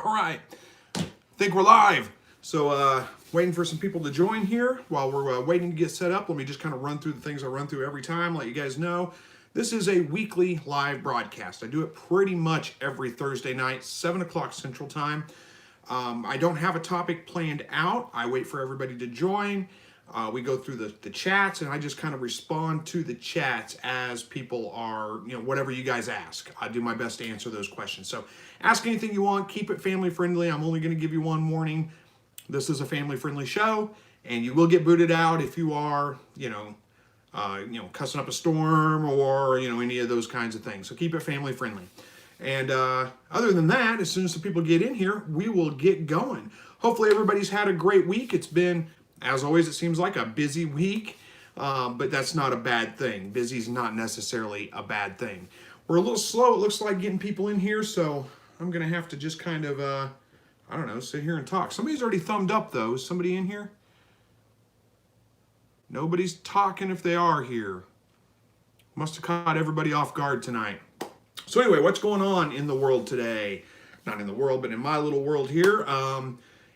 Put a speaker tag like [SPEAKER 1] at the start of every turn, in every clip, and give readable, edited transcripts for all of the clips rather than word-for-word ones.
[SPEAKER 1] All right, I think we're live. So waiting for some people to join here. While we're waiting to get set up, let me just kind of run through the things I run through every time, let you guys know. This is a weekly live broadcast. I do it pretty much every Thursday night, 7 o'clock Central Time. I don't have a topic planned out. I wait for everybody to join. We go through the chats, and I just kind of respond to the chats as people are, whatever you guys ask. I do my best to answer those questions. So ask anything you want. Keep it family friendly. I'm only going to give you one warning. This is a family friendly show, and you will get booted out if you are, cussing up a storm or, any of those kinds of things. So keep it family friendly. And other than that, as soon as the people get in here, we will get going. Hopefully everybody's had a great week. It's been, as always, it seems like a busy week, but that's not a bad thing. Busy's not necessarily a bad thing. We're a little slow, it looks like, getting people in here, so I'm going to have to just kind of, sit here and talk. Somebody's already thumbed up, though. Is somebody in here? Nobody's talking if they are here. Must have caught everybody off guard tonight. So anyway, what's going on in the world today? Not in the world, but in my little world here.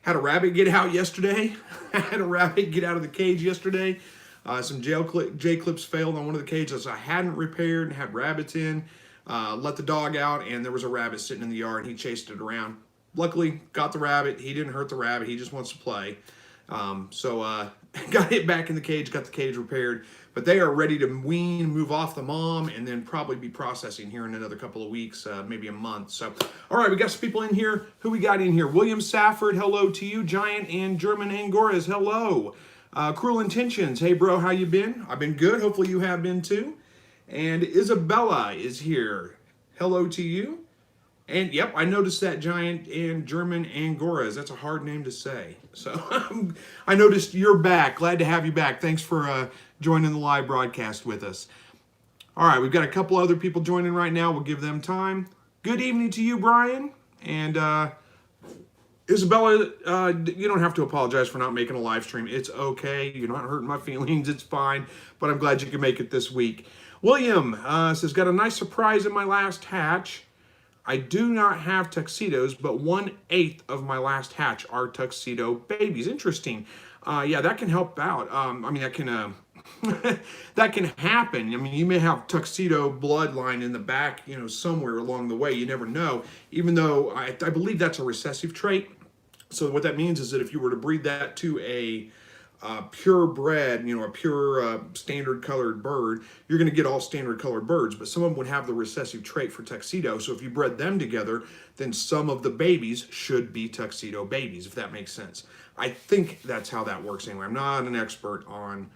[SPEAKER 1] Had a rabbit get out yesterday. Had a rabbit get out of the cage yesterday. Some J-clips failed on one of the cages I hadn't repaired and had rabbits in. Let the dog out, and there was a rabbit sitting in the yard, and he chased it around. Luckily, got the rabbit. He didn't hurt the rabbit. He just wants to play. Got it back in the cage, got the cage repaired. But they are ready to wean, move off the mom, and then probably be processing here in another couple of weeks, maybe a month. So, all right, we got some people in here. Who we got in here? William Safford, hello to you. Giant and German Angoras, hello. Cruel Intentions, hey bro, how you been? I've been good. Hopefully you have been too. And Isabella is here. Hello to you. And yep, I noticed that Giant and German Angoras. That's a hard name to say. So I noticed you're back. Glad to have you back. Thanks for joining the live broadcast with us. All right, we've got a couple other people joining right now. We'll give them time. Good evening to you, Brian. And Isabella, you don't have to apologize for not making a live stream. It's okay. You're not hurting my feelings. It's fine. But I'm glad you can make it this week. William says, got a nice surprise in my last hatch. I do not have tuxedos, but 1/8 of my last hatch are tuxedo babies. Interesting. Yeah, that can help out. That can that can happen. I mean, you may have tuxedo bloodline in the back, somewhere along the way. You never know. Even though I believe that's a recessive trait. So what that means is that if you were to breed that to a purebred, a pure standard colored bird, you're going to get all standard colored birds, but some of them would have the recessive trait for tuxedo. So if you bred them together, then some of the babies should be tuxedo babies, if that makes sense. I think that's how that works anyway. I'm not an expert on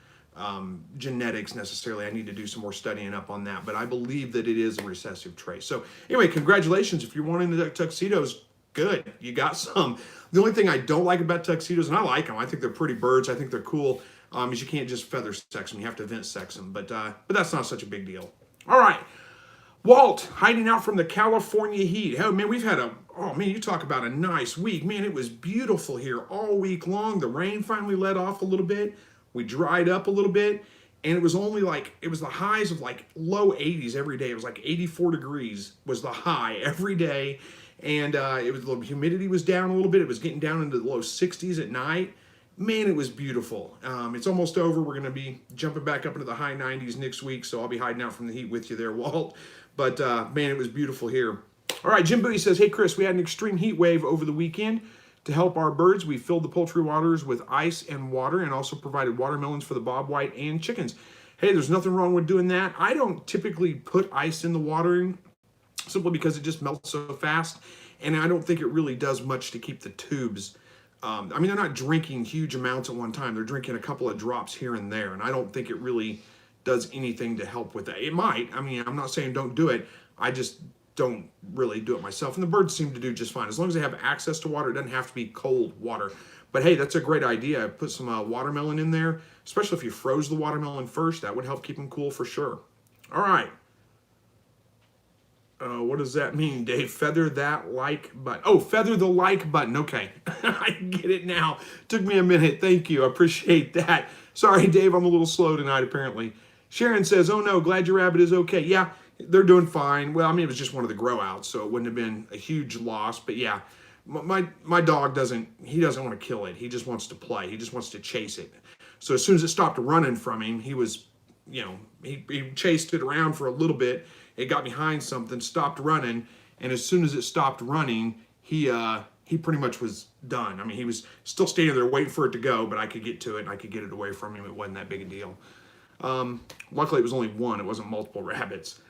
[SPEAKER 1] genetics necessarily. I need to do some more studying up on that, but I believe that it is a recessive trait. So anyway, congratulations. If you're wanting the tuxedos, good, you got some. The only thing I don't like about tuxedos, and I like them, I think they're pretty birds, I think they're cool, is you can't just feather sex them, you have to vent sex them, but that's not such a big deal. All right, Walt, hiding out from the California heat. Oh man, you talk about a nice week. Man, it was beautiful here all week long. The rain finally let off a little bit. We dried up a little bit, and it was only it was the highs of low 80s every day. It was 84 degrees was the high every day. And the humidity was down a little bit. It was getting down into the low 60s at night. Man, it was beautiful. It's almost over. We're going to be jumping back up into the high 90s next week, so I'll be hiding out from the heat with you there, Walt. But, man, it was beautiful here. All right, Jim Bowie says, hey, Chris, we had an extreme heat wave over the weekend. To help our birds, we filled the poultry waters with ice and water and also provided watermelons for the bobwhite and chickens. Hey, there's nothing wrong with doing that. I don't typically put ice in the watering, simply because it just melts so fast, and I don't think it really does much to keep the tubes. They're not drinking huge amounts at one time. They're drinking a couple of drops here and there, and I don't think it really does anything to help with that. It might. I'm not saying don't do it. I just don't really do it myself, and the birds seem to do just fine. As long as they have access to water, it doesn't have to be cold water. But hey, that's a great idea. Put some watermelon in there, especially if you froze the watermelon first. That would help keep them cool for sure. All right. What does that mean, Dave? Feather that like button. Oh, feather the like button. Okay. I get it now. Took me a minute. Thank you. I appreciate that. Sorry, Dave. I'm a little slow tonight, apparently. Sharon says, oh, no, glad your rabbit is okay. Yeah, they're doing fine. Well, it was just one of the grow outs, so it wouldn't have been a huge loss. But yeah, my dog doesn't want to kill it. He just wants to play. He just wants to chase it. So as soon as it stopped running from him, he was, he chased it around for a little bit. It got behind something, stopped running, and as soon as it stopped running, he pretty much was done. I mean, he was still standing there waiting for it to go, but I could get to it and I could get it away from him. It wasn't that big a deal. Luckily, it was only one. It wasn't multiple rabbits.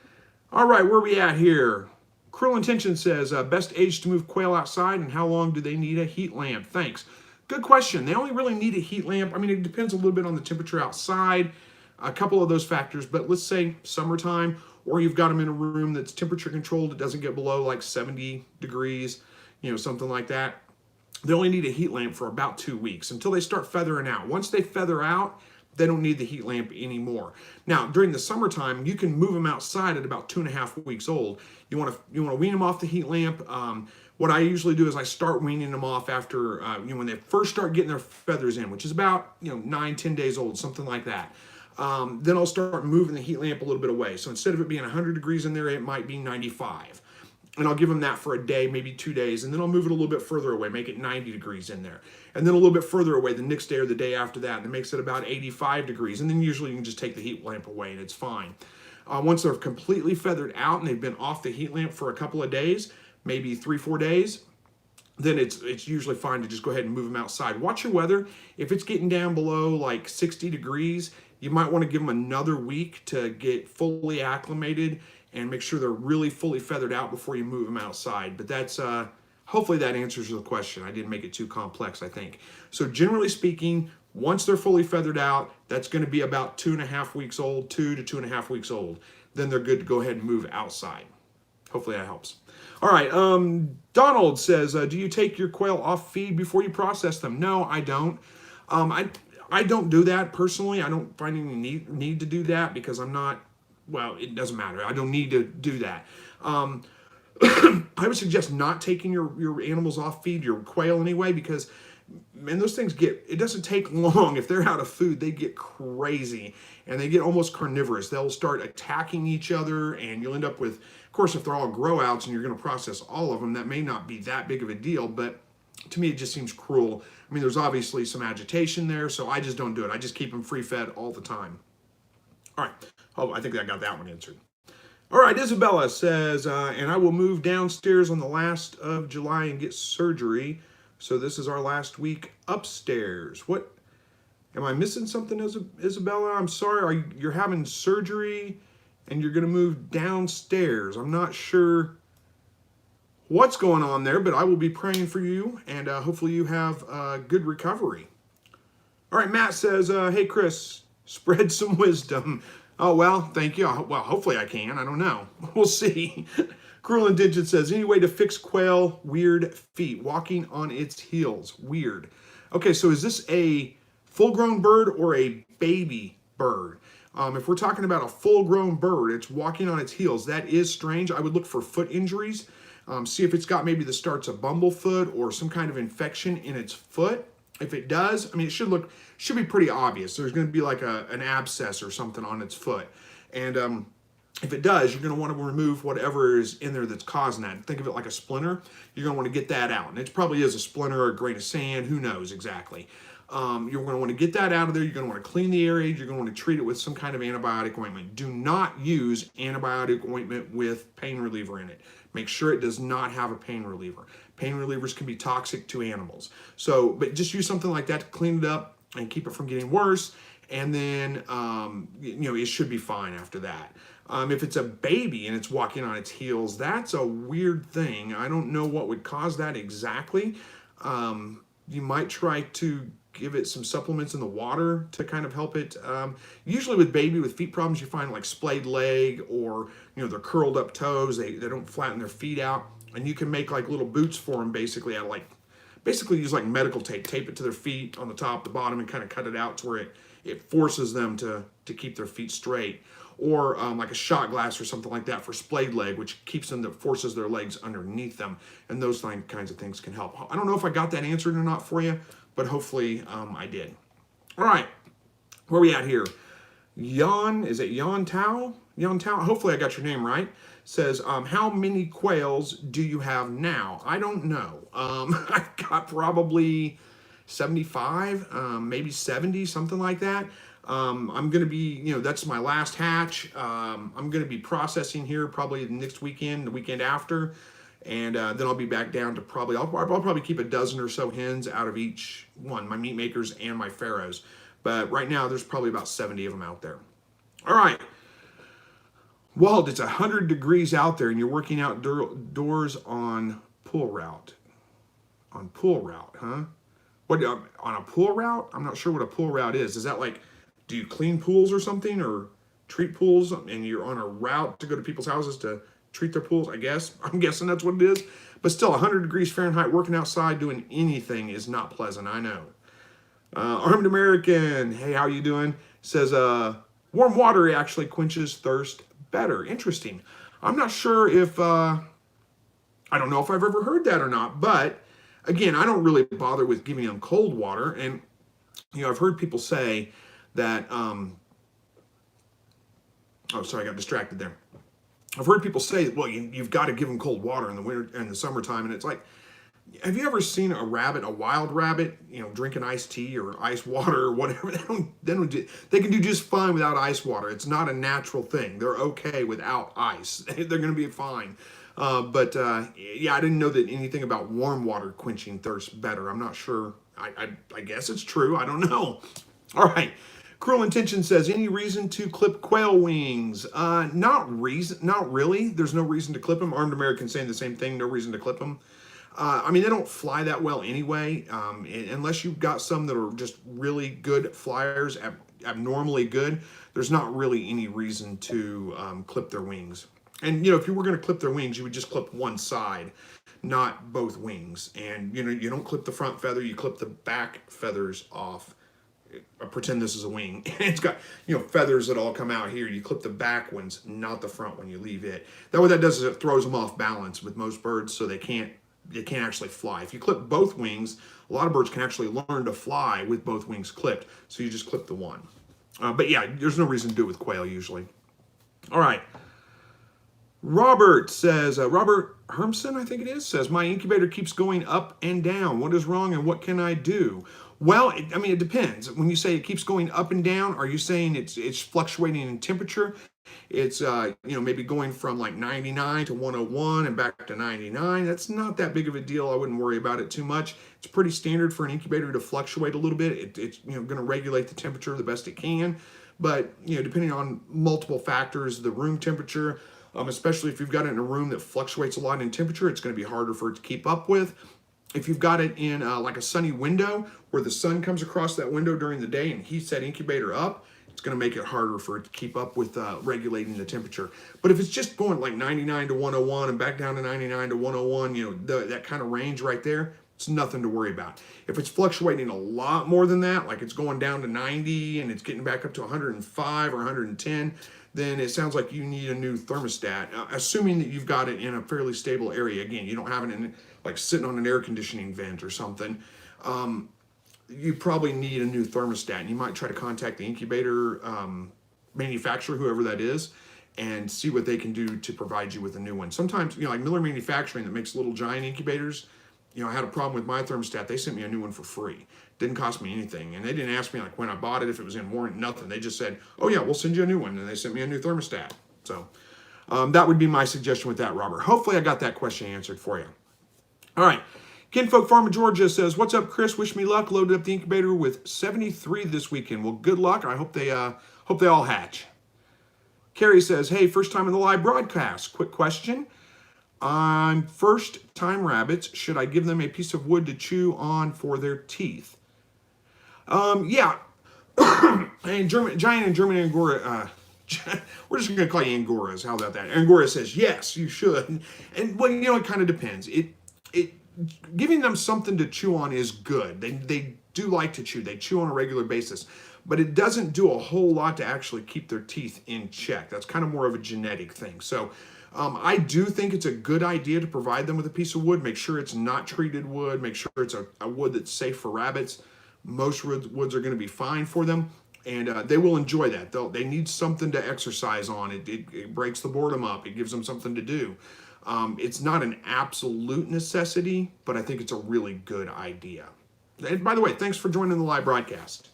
[SPEAKER 1] All right, where are we at here? Cruel Intention says, best age to move quail outside and how long do they need a heat lamp? Thanks. Good question. They only really need a heat lamp. I mean, it depends a little bit on the temperature outside, a couple of those factors, but let's say summertime, or you've got them in a room that's temperature controlled. It doesn't get below like 70 degrees, something like that. They only need a heat lamp for about 2 weeks until they start feathering out. Once they feather out, they don't need the heat lamp anymore. Now, during the summertime, you can move them outside at about 2.5 weeks old. You want to wean them off the heat lamp. What I usually do is I start weaning them off after when they first start getting their feathers in, which is about 9-10 days old, something like that. Then I'll start moving the heat lamp a little bit away. So instead of it being 100 degrees in there, it might be 95. And I'll give them that for a day, maybe 2 days, and then I'll move it a little bit further away, make it 90 degrees in there. And then a little bit further away the next day or the day after that, and it makes it about 85 degrees. And then usually you can just take the heat lamp away and it's fine. Once they're completely feathered out and they've been off the heat lamp for a couple of days, maybe 3-4 days, then it's usually fine to just go ahead and move them outside. Watch your weather. If it's getting down below like 60 degrees, you might want to give them another week to get fully acclimated and make sure they're really fully feathered out before you move them outside. But that's, hopefully that answers the question. I didn't make it too complex, I think. So generally speaking, once they're fully feathered out, that's going to be about 2.5 weeks old, 2 to 2.5 weeks old. Then they're good to go ahead and move outside. Hopefully that helps. All right, Donald says, do you take your quail off feed before you process them? No, I don't. I don't do that personally. I don't find any need to do that because I'm not, well, it doesn't matter. I don't need to do that. I would suggest not taking your animals off feed, your quail anyway, because, man, those things it doesn't take long. If they're out of food, they get crazy and they get almost carnivorous. They'll start attacking each other and you'll end up with, of course, if they're all grow outs and you're going to process all of them, that may not be that big of a deal, but to me, it just seems cruel. I mean, there's obviously some agitation there, so I just don't do it. I just keep them free fed all the time. All right. Oh, I think I got that one answered. All right, Isabella says, and I will move downstairs on the last of July and get surgery. So this is our last week upstairs. What? Am I missing something, Isabella? I'm sorry. You're having surgery and you're going to move downstairs. I'm not sure what's going on there, but I will be praying for you and hopefully you have good recovery. All right, Matt says, hey, Chris, spread some wisdom. Oh, well, thank you. Well, hopefully I can. I don't know. We'll see. Cruel Indigent says, any way to fix quail weird feet, walking on its heels? Weird. Okay, so is this a full-grown bird or a baby bird? If we're talking about a full-grown bird, it's walking on its heels. That is strange. I would look for foot injuries. See if it's got maybe the starts of bumblefoot or some kind of infection in its foot. If it does, I mean, it should be pretty obvious. There's going to be like an abscess or something on its foot. And if it does, you're going to want to remove whatever is in there that's causing that. Think of it like a splinter. You're going to want to get that out. And it probably is a splinter or a grain of sand. Who knows exactly. You're going to want to get that out of there. You're going to want to clean the area. You're going to want to treat it with some kind of antibiotic ointment. Do not use antibiotic ointment with pain reliever in it. Make sure it does not have a pain reliever. Pain relievers can be toxic to animals. So, but just use something like that to clean it up and keep it from getting worse. And then, it should be fine after that. If it's a baby and it's walking on its heels, that's a weird thing. I don't know what would cause that exactly. You might try to give it some supplements in the water to kind of help it. Usually with baby with feet problems, you find like splayed leg or, their curled up toes. They don't flatten their feet out. And you can make like little boots for them basically out of basically use like medical tape. Tape it to their feet on the top, the bottom, and kind of cut it out to where it forces them to keep their feet straight. Or like a shot glass or something like that for splayed leg, which forces their legs underneath them. And those kinds of things can help. I don't know if I got that answered or not for you, but hopefully I did. All right, where are we at here? Is it Yan Tao? Hopefully I got your name right. says, how many quails do you have now? I don't know. I've got probably 75, maybe 70, something like that. I'm going to be, that's my last hatch. I'm going to be processing here probably next weekend, the weekend after. And then I'll be back down to probably, I'll probably keep a dozen or so hens out of each one, my meat makers and my farrows. But right now there's probably about 70 of them out there. All right. Walt, it's 100 degrees out there and you're working outdoors on pool route. On pool route, huh? What, on a pool route? I'm not sure what a pool route is. Is that like, do you clean pools or something, or treat pools and you're on a route to go to people's houses to treat their pools? I guess. I'm guessing that's what it is. But still, 100 degrees Fahrenheit, working outside, doing anything is not pleasant, I know. Armed American, hey, how you doing? Says, warm water actually quenches thirst better. Interesting. I'm not sure if, I don't know if I've ever heard that or not, but again, I don't really bother with giving them cold water. And, I've heard people say that, oh, sorry, I got distracted there. I've heard people say, well, you've got to give them cold water in the winter and the summertime. And it's like, have you ever seen a rabbit, a wild rabbit, drinking iced tea or ice water or whatever? They can do just fine without ice water. It's not a natural thing. They're okay without ice. They're going to be fine. Yeah, I didn't know that anything about warm water quenching thirst better. I'm not sure. I guess it's true. I don't know. All right. Cruel Intention says, any reason to clip quail wings? Not really. There's no reason to clip them. Armed American saying the same thing. No reason to clip them. They don't fly that well anyway, unless you've got some that are just really good flyers, abnormally good. There's not really any reason to clip their wings. And, if you were going to clip their wings, you would just clip one side, not both wings. And, you don't clip the front feather, you clip the back feathers off. Pretend this is a wing. It's got, feathers that all come out here. You clip the back ones, not the front one. You leave it. What that does is it throws them off balance with most birds, so they can't actually fly. If you clip both wings, a lot of birds can actually learn to fly with both wings clipped. So you just clip the one. But yeah, there's no reason to do it with quail usually. All right. Robert says, Robert Hermson, I think it is, says, my incubator keeps going up and down. What is wrong and what can I do? Well, it depends. When you say it keeps going up and down, are you saying it's fluctuating in temperature? It's, maybe going from like 99 to 101 and back to 99. That's not that big of a deal. I wouldn't worry about it too much. It's pretty standard for an incubator to fluctuate a little bit. It's going to regulate the temperature the best it can. But, depending on multiple factors, the room temperature, especially if you've got it in a room that fluctuates a lot in temperature, it's going to be harder for it to keep up with. If you've got it in like a sunny window where the sun comes across that window during the day and heats that incubator up, it's going to make it harder for it to keep up with regulating the temperature. But if it's just going like 99 to 101 and back down to 99 to 101, that kind of range right there, it's nothing to worry about. If it's fluctuating a lot more than that, like it's going down to 90 and it's getting back up to 105 or 110, then it sounds like you need a new thermostat, assuming that you've got it in a fairly stable area. Again, you don't have it in like sitting on an air conditioning vent or something. You probably need a new thermostat, and you might try to contact the incubator manufacturer, whoever that is, and see what they can do to provide you with a new one. Sometimes, like Miller Manufacturing that makes little giant incubators, I had a problem with my thermostat. They sent me a new one for free. Didn't cost me anything. And they didn't ask me like when I bought it, if it was in warranty, nothing. They just said, oh yeah, we'll send you a new one. And they sent me a new thermostat. So that would be my suggestion with that, Robert. Hopefully I got that question answered for you. All right. Kinfolk Farm of Georgia says, what's up, Chris? Wish me luck. Loaded up the incubator with 73 this weekend. Well, good luck. I hope they all hatch. Carrie says, hey, first time in the live broadcast. Quick question. First-time rabbits, should I give them a piece of wood to chew on for their teeth? Yeah. And giant and German Angora, we're just going to call you Angoras. How about that? Angora says, yes, you should. And well, it kind of depends. Giving them something to chew on is good. They do like to chew. They chew on a regular basis. But it doesn't do a whole lot to actually keep their teeth in check. That's kind of more of a genetic thing. So I do think it's a good idea to provide them with a piece of wood. Make sure it's not treated wood. Make sure it's a wood that's safe for rabbits. Most woods are going to be fine for them. And they will enjoy that. They need something to exercise on. It breaks the boredom up. It gives them something to do. It's not an absolute necessity, but I think it's a really good idea. And by the way, thanks for joining the live broadcast.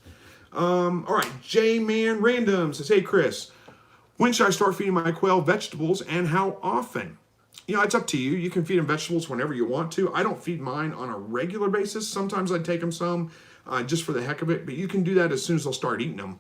[SPEAKER 1] All right, J-Man Random says, hey, Chris, when should I start feeding my quail vegetables and how often? It's up to you. You can feed them vegetables whenever you want to. I don't feed mine on a regular basis. Sometimes I take them some just for the heck of it, but you can do that as soon as they'll start eating them.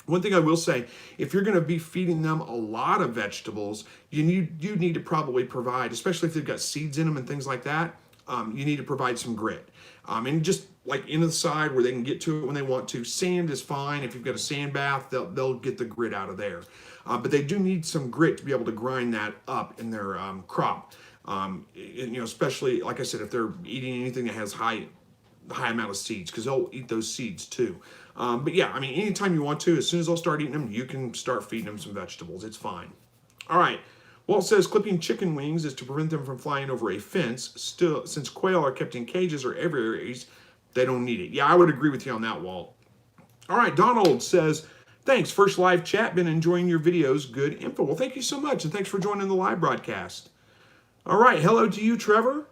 [SPEAKER 1] One thing I will say, if you're going to be feeding them a lot of vegetables, you need to probably provide, especially if they've got seeds in them and things like that, you need to provide some grit. And just like into the side where they can get to it when they want to. Sand is fine. If you've got a sand bath, they'll get the grit out of there. But they do need some grit to be able to grind that up in their crop. Especially, like I said, if they're eating anything that has high amount of seeds, because they'll eat those seeds too. But yeah, anytime you want to, as soon as they'll start eating them, you can start feeding them some vegetables. It's fine. All right. Walt says clipping chicken wings is to prevent them from flying over a fence. Still, since quail are kept in cages or aviaries, they don't need it. Yeah, I would agree with you on that, Walt. All right, Donald says, thanks. First live chat. Been enjoying your videos. Good info. Well, thank you so much, and thanks for joining the live broadcast. All right, hello to you, Trevor.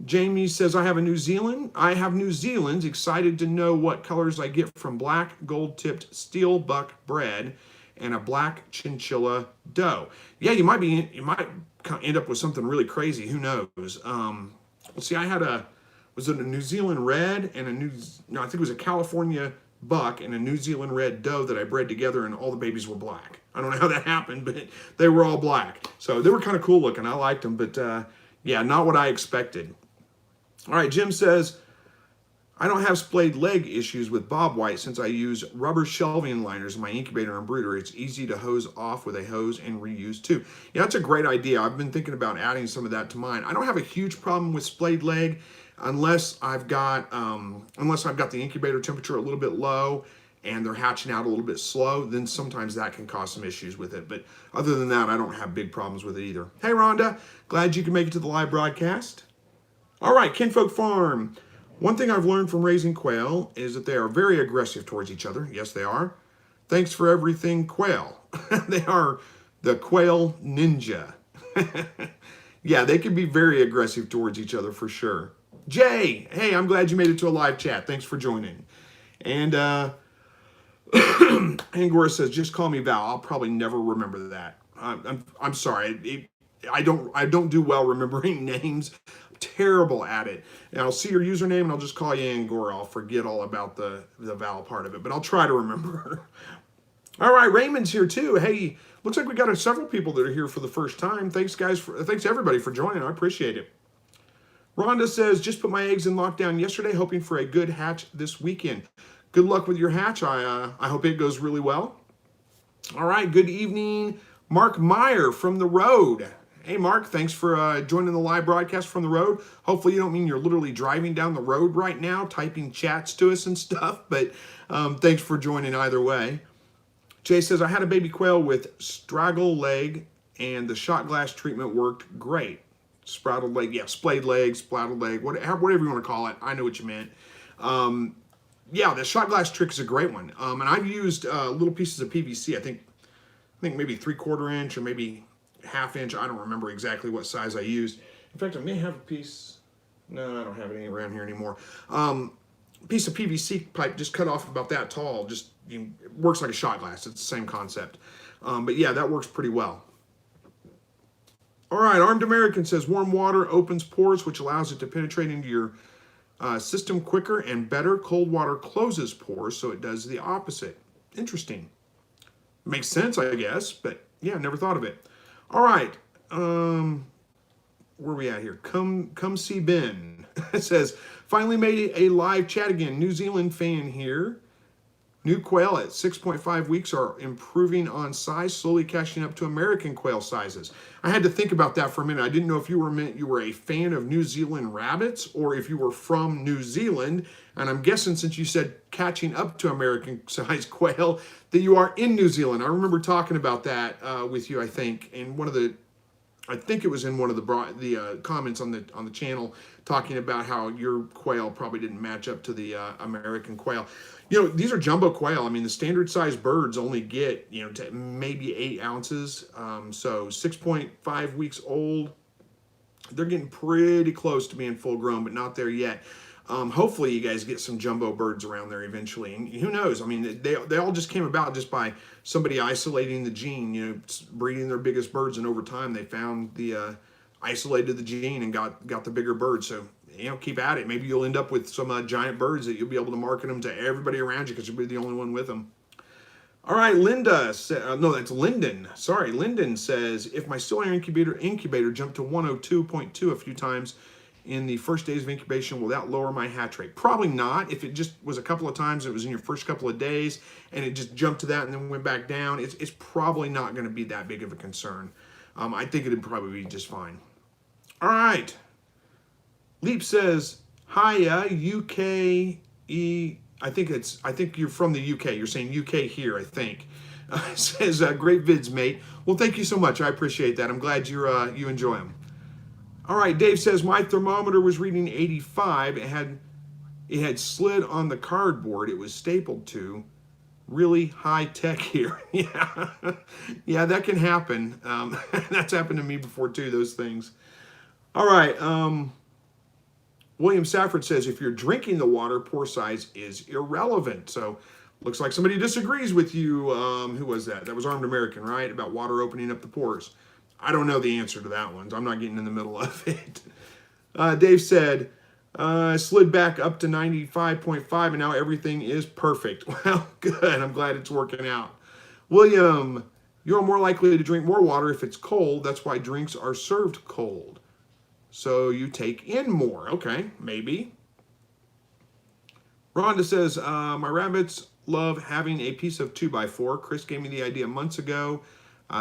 [SPEAKER 1] Jamie says, I have New Zealand's. Excited to know what colors I get from black gold-tipped steel buck bred and a black chinchilla doe. Yeah, you might end up with something really crazy. Who knows? Let's see. Was it a New Zealand red and I think it was a California buck and a New Zealand red doe that I bred together, and all the babies were black. I don't know how that happened, but they were all black. So they were kind of cool looking. I liked them, but yeah, not what I expected. All right, Jim says, I don't have splayed leg issues with bob white since I use rubber shelving liners in my incubator and brooder. It's easy to hose off with a hose and reuse too. Yeah, that's a great idea. I've been thinking about adding some of that to mine. I don't have a huge problem with splayed leg unless I've got the incubator temperature a little bit low and they're hatching out a little bit slow. Then sometimes that can cause some issues with it. But other than that, I don't have big problems with it either. Hey, Rhonda, glad you can make it to the live broadcast. All right, Kinfolk Farm. One thing I've learned from raising quail is that they are very aggressive towards each other. Yes, they are. Thanks for everything, Quail. They are the quail ninja. Yeah, they can be very aggressive towards each other for sure. Jay, hey, I'm glad you made it to a live chat. Thanks for joining. And Angora says, just call me Val. I'll probably never remember that. I'm sorry. I don't do well remembering names. I'm terrible at it. And I'll see your username and I'll just call you Angora. I'll forget all about the Val part of it, but I'll try to remember. All right, Raymond's here too. Hey, looks like we got several people that are here for the first time. Thanks, guys. Thanks everybody for joining. I appreciate it. Rhonda says, just put my eggs in lockdown yesterday, hoping for a good hatch this weekend. Good luck with your hatch. I hope it goes really well. All right, good evening, Mark Meyer from the road. Hey, Mark, thanks for joining the live broadcast from the road. Hopefully you don't mean you're literally driving down the road right now, typing chats to us and stuff, but thanks for joining either way. Jay says, I had a baby quail with straggle leg, and the shot glass treatment worked great. Sprouted leg, yeah, splayed leg, splattled leg, whatever you want to call it. I know what you meant. Yeah, the shot glass trick is a great one. And I've used little pieces of PVC, I think maybe 3/4 inch or maybe ½ inch. I don't remember exactly what size I used. In fact, I may have a piece. No, I don't have any around here anymore. Piece of PVC pipe just cut off about that tall. Just it works like a shot glass. It's the same concept. But yeah, that works pretty well. All right, Armed American says warm water opens pores, which allows it to penetrate into your system quicker and better. Cold water closes pores, so it does the opposite. Interesting. Makes sense, I guess, but yeah, never thought of it. All right, where are we at here? Come see Ben. It says, finally made a live chat again. New Zealand fan here. New quail at 6.5 weeks are improving on size, slowly catching up to American quail sizes. I had to think about that for a minute. I didn't know if you were a fan of New Zealand rabbits or if you were from New Zealand. And I'm guessing since you said catching up to American size quail, that you are in New Zealand. I remember talking about that with you, I think, in one of the I think it was in one of the comments on the channel talking about how your quail probably didn't match up to the American quail. You know, these are jumbo quail. I mean, the standard size birds only get, you know, to maybe 8 ounces. So 6.5 weeks old. They're getting pretty close to being full grown, but not there yet. Hopefully you guys get some jumbo birds around there eventually. And who knows? I mean, they all just came about just by somebody isolating the gene, you know, breeding their biggest birds. And over time they found the, isolated the gene and got the bigger birds. So, you know, keep at it. Maybe you'll end up with some giant birds that you'll be able to market them to everybody around you because you'll be the only one with them. All right, Linda, no, that's Lyndon. Sorry, Lyndon says, if my still air incubator jumped to 102.2 a few times in the first days of incubation, will that lower my hatch rate? Probably not. If it just was a couple of times, it was in your first couple of days, and it just jumped to that and then went back down, it's probably not going to be that big of a concern. I think it'd probably be just fine. All right. Leap says, hiya, UKE. I think you're from the UK. You're saying UK here, I think. Says, great vids, mate. Well, thank you so much. I appreciate that. I'm glad you enjoy them. All right, Dave says, my thermometer was reading 85. It had slid on the cardboard it was stapled to. Really high tech here. Yeah, yeah, that can happen. That's happened to me before too, those things. All right, William Safford says, if you're drinking the water, pore size is irrelevant. So looks like somebody disagrees with you. Who was that? That was Armed American, right? About water opening up the pores. I don't know the answer to that one, so I'm not getting in the middle of it. Dave said, slid back up to 95.5 and now everything is perfect. Well, good. I'm glad it's working out. William, you're more likely to drink more water if it's cold. That's why drinks are served cold. So you take in more. Okay, maybe. Rhonda says, my rabbits love having a piece of 2x4. Chris gave me the idea months ago.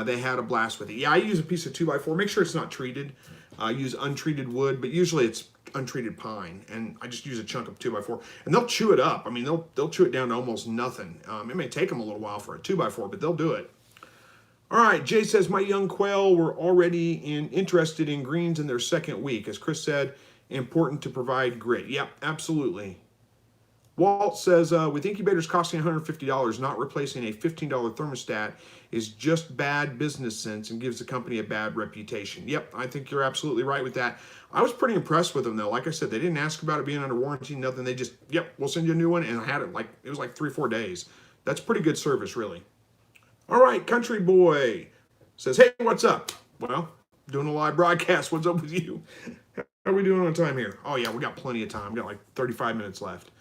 [SPEAKER 1] They had a blast with it. Yeah, I use a piece of 2x4. Make sure it's not treated. I use untreated wood, but usually it's untreated pine. And I just use a chunk of 2x4. And they'll chew it up. I mean, they'll chew it down to almost nothing. It may take them a little while for a 2x4, but they'll do it. All right, Jay says, my young quail were already interested in greens in their second week. As Chris said, important to provide grit. Yep, absolutely. Walt says, with incubators costing $150, not replacing a $15 thermostat is just bad business sense and gives the company a bad reputation. Yep, I think you're absolutely right with that. I was pretty impressed with them, though. Like I said, they didn't ask about it being under warranty, nothing. They just, yep, we'll send you a new one. And I had it it was like 3 or 4 days. That's pretty good service, really. All right, Country Boy says, hey, what's up? Well, doing a live broadcast. What's up with you? How are we doing on time here? Oh, yeah, we got plenty of time. We got like 35 minutes left.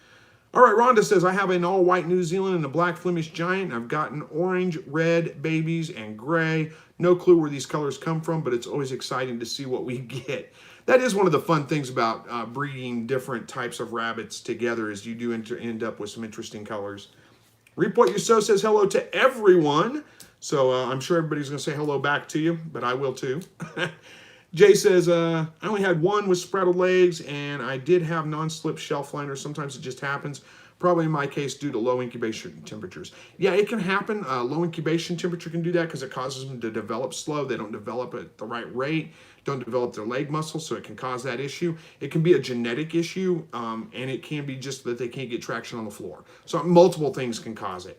[SPEAKER 1] All right, Rhonda says, I have an all-white New Zealand and a black Flemish giant. I've gotten orange, red babies, and gray. No clue where these colors come from, but it's always exciting to see what we get. That is one of the fun things about breeding different types of rabbits together is you do end up with some interesting colors. Reap What You Sow says hello to everyone. So I'm sure everybody's going to say hello back to you, but I will too. Jay says, I only had one with spreaded legs, and I did have non-slip shelf liners. Sometimes it just happens. Probably in my case due to low incubation temperatures. Yeah, it can happen. Low incubation temperature can do that because it causes them to develop slow. They don't develop at the right rate, don't develop their leg muscles, so it can cause that issue. It can be a genetic issue, and it can be just that they can't get traction on the floor. So multiple things can cause it.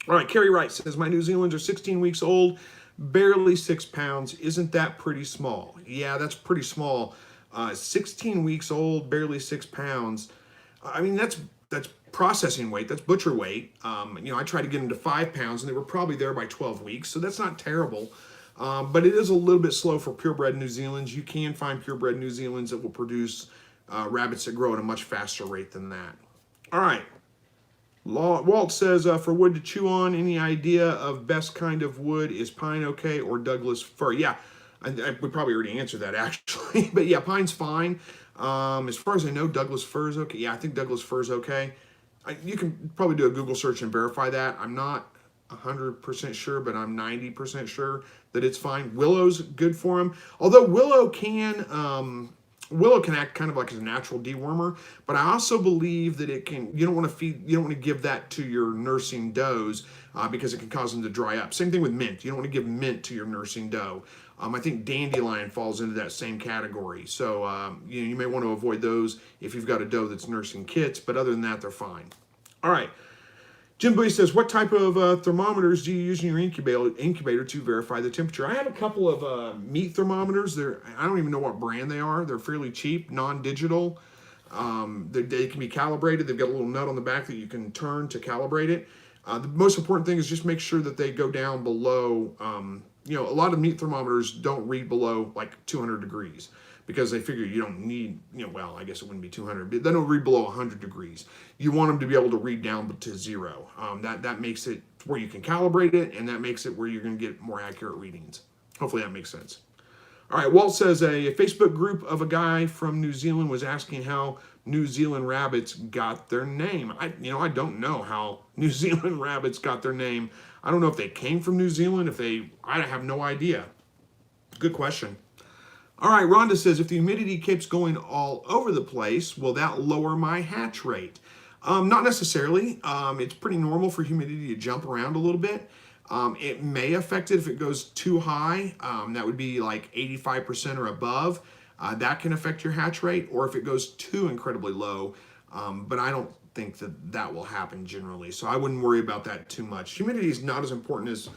[SPEAKER 1] All right, Carrie Wright says, my New Zealanders are 16 weeks old, barely 6 pounds. Isn't that pretty small? Yeah, that's pretty small. 16 weeks old, barely 6 pounds. I mean, that's processing weight. That's butcher weight. You know, I tried to get them to 5 pounds, and they were probably there by 12 weeks, so that's not terrible. But it is a little bit slow for purebred New Zealands. You can find purebred New Zealands that will produce rabbits that grow at a much faster rate than that. All right. Walt says, for wood to chew on, any idea of best kind of wood? Is pine okay or Douglas fir? Yeah, we probably already answered that actually. But yeah, pine's fine. As far as I know, Douglas fir is okay. Yeah, I think Douglas fir is okay. You can probably do a Google search and verify that. I'm not 100% sure, but I'm 90% sure that it's fine. Willow's good for them. Although willow can act kind of like as a natural dewormer, but I also believe that it can, you don't want to give that to your nursing does because it can cause them to dry up. Same thing with mint. You don't want to give mint to your nursing doe. I think dandelion falls into that same category. So you may want to avoid those if you've got a doe that's nursing kits, but other than that, they're fine. All right. Jim Bowie says, what type of thermometers do you use in your incubator to verify the temperature? I have a couple of meat thermometers. I don't even know what brand they are. They're fairly cheap, non-digital. They can be calibrated. They've got a little nut on the back that you can turn to calibrate it. The most important thing is just make sure that they go down below, a lot of meat thermometers don't read below like 200 degrees. Because they figure you don't need, well, I guess it wouldn't be 200, but they don't read below 100 degrees. You want them to be able to read down to 0. That makes it where you can calibrate it, and that makes it where you're going to get more accurate readings. Hopefully that makes sense. All right, Walt says a Facebook group of a guy from New Zealand was asking how New Zealand rabbits got their name. I don't know how New Zealand rabbits got their name. I don't know if they came from New Zealand, I have no idea. Good question. All right, Rhonda says, if the humidity keeps going all over the place, will that lower my hatch rate? Not necessarily. It's pretty normal for humidity to jump around a little bit. It may affect it if it goes too high. That would be like 85% or above. That can affect your hatch rate, or if it goes too incredibly low. But I don't think that will happen generally. So I wouldn't worry about that too much. Humidity is not as important as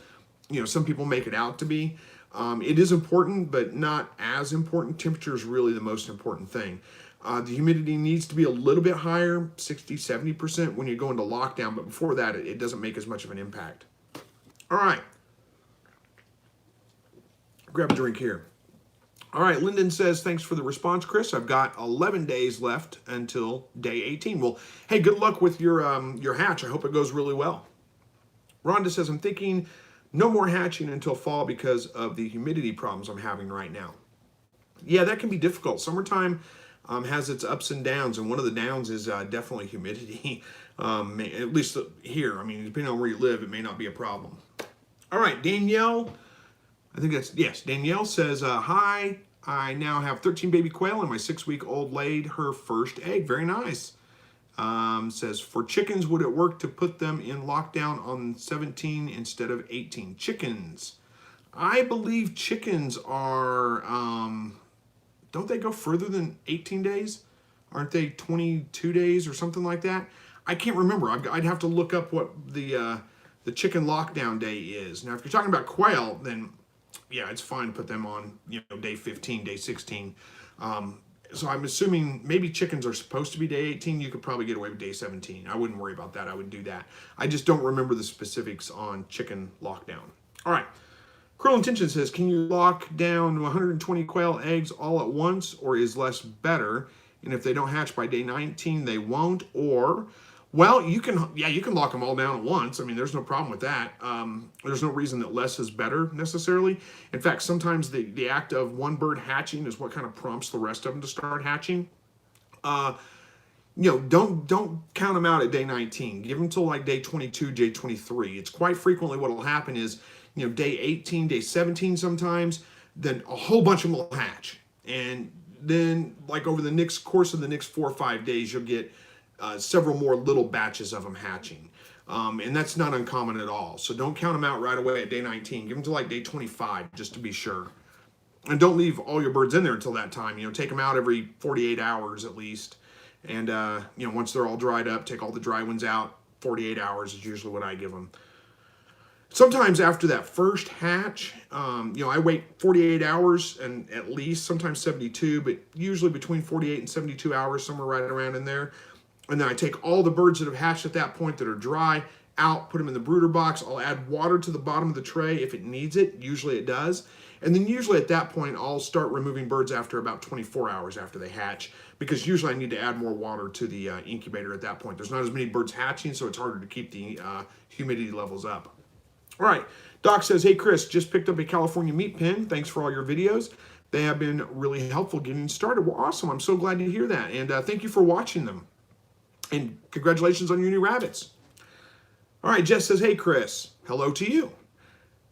[SPEAKER 1] some people make it out to be. It is important, but not as important. Temperature is really the most important thing. The humidity needs to be a little bit higher, 60, 70% when you go into lockdown, but before that, it doesn't make as much of an impact. All right. Grab a drink here. All right, Lyndon says, thanks for the response, Chris. I've got 11 days left until day 18. Well, hey, good luck with your hatch. I hope it goes really well. Rhonda says, I'm thinking no more hatching until fall because of the humidity problems I'm having right now. Yeah, that can be difficult. Summertime has its ups and downs, and one of the downs is definitely humidity, at least here. I mean, depending on where you live, it may not be a problem. All right, Danielle, Danielle says, hi, I now have 13 baby quail, and my 6-week-old laid her first egg. Very nice. Says, for chickens, would it work to put them in lockdown on 17 instead of 18? Chickens. I believe chickens are, don't they go further than 18 days? Aren't they 22 days or something like that? I can't remember. I'd have to look up what the chicken lockdown day is. Now, if you're talking about quail, then yeah, it's fine to put them on, day 15, day 16. So I'm assuming maybe chickens are supposed to be day 18. You could probably get away with day 17. I wouldn't worry about that. I would do that. I just don't remember the specifics on chicken lockdown. All right. Cruel Intention says, can you lock down 120 quail eggs all at once, or is less better? And if they don't hatch by day 19, they won't? Or, well, you can lock them all down at once. I mean, there's no problem with that. There's no reason that less is better necessarily. In fact, sometimes the act of one bird hatching is what kind of prompts the rest of them to start hatching. Don't count them out at day 19. Give them till like day 22, day 23. It's quite frequently what will happen is, day 18, day 17 sometimes, then a whole bunch of them will hatch. And then like over the course of the next 4 or 5 days, you'll get several more little batches of them hatching. And that's not uncommon at all. So don't count them out right away at day 19. Give them to like day 25 just to be sure. And don't leave all your birds in there until that time. Take them out every 48 hours at least. And, once they're all dried up, take all the dry ones out. 48 hours is usually what I give them. Sometimes after that first hatch, I wait 48 hours and at least sometimes 72, but usually between 48 and 72 hours, somewhere right around in there. And then I take all the birds that have hatched at that point that are dry out, put them in the brooder box. I'll add water to the bottom of the tray if it needs it. Usually it does. And then usually at that point, I'll start removing birds after about 24 hours after they hatch, because usually I need to add more water to the incubator at that point. There's not as many birds hatching, so it's harder to keep the humidity levels up. All right. Doc says, hey, Chris, just picked up a California meat pen. Thanks for all your videos. They have been really helpful getting started. Well, awesome. I'm so glad to hear that. And thank you for watching them. And congratulations on your new rabbits. All right, Jess says, hey, Chris, hello to you.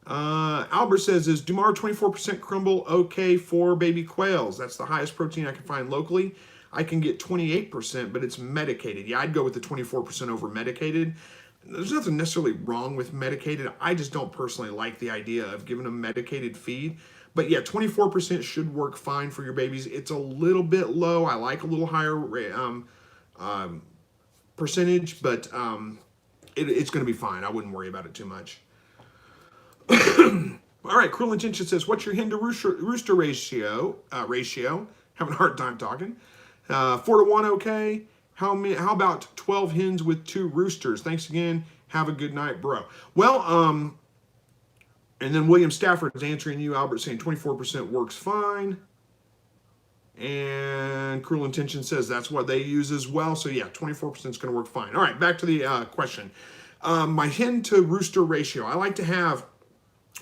[SPEAKER 1] Albert says, is Dumar 24% crumble okay for baby quails? That's the highest protein I can find locally. I can get 28%, but it's medicated. Yeah, I'd go with the 24% over medicated. There's nothing necessarily wrong with medicated. I just don't personally like the idea of giving them medicated feed. But yeah, 24% should work fine for your babies. It's a little bit low. I like a little higher percentage, but it's going to be fine. I wouldn't worry about it too much. All right, Cruel Intention says, what's your hen to rooster ratio? Having a hard time talking. 4-to-1, okay. How about 12 hens with 2 roosters? Thanks again. Have a good night, bro. Well, and then William Stafford is answering you, Albert, saying 24% works fine. And Cruel Intention says that's what they use as well. So yeah, 24% is going to work fine. All right, back to the question. My hen to rooster ratio. I like to have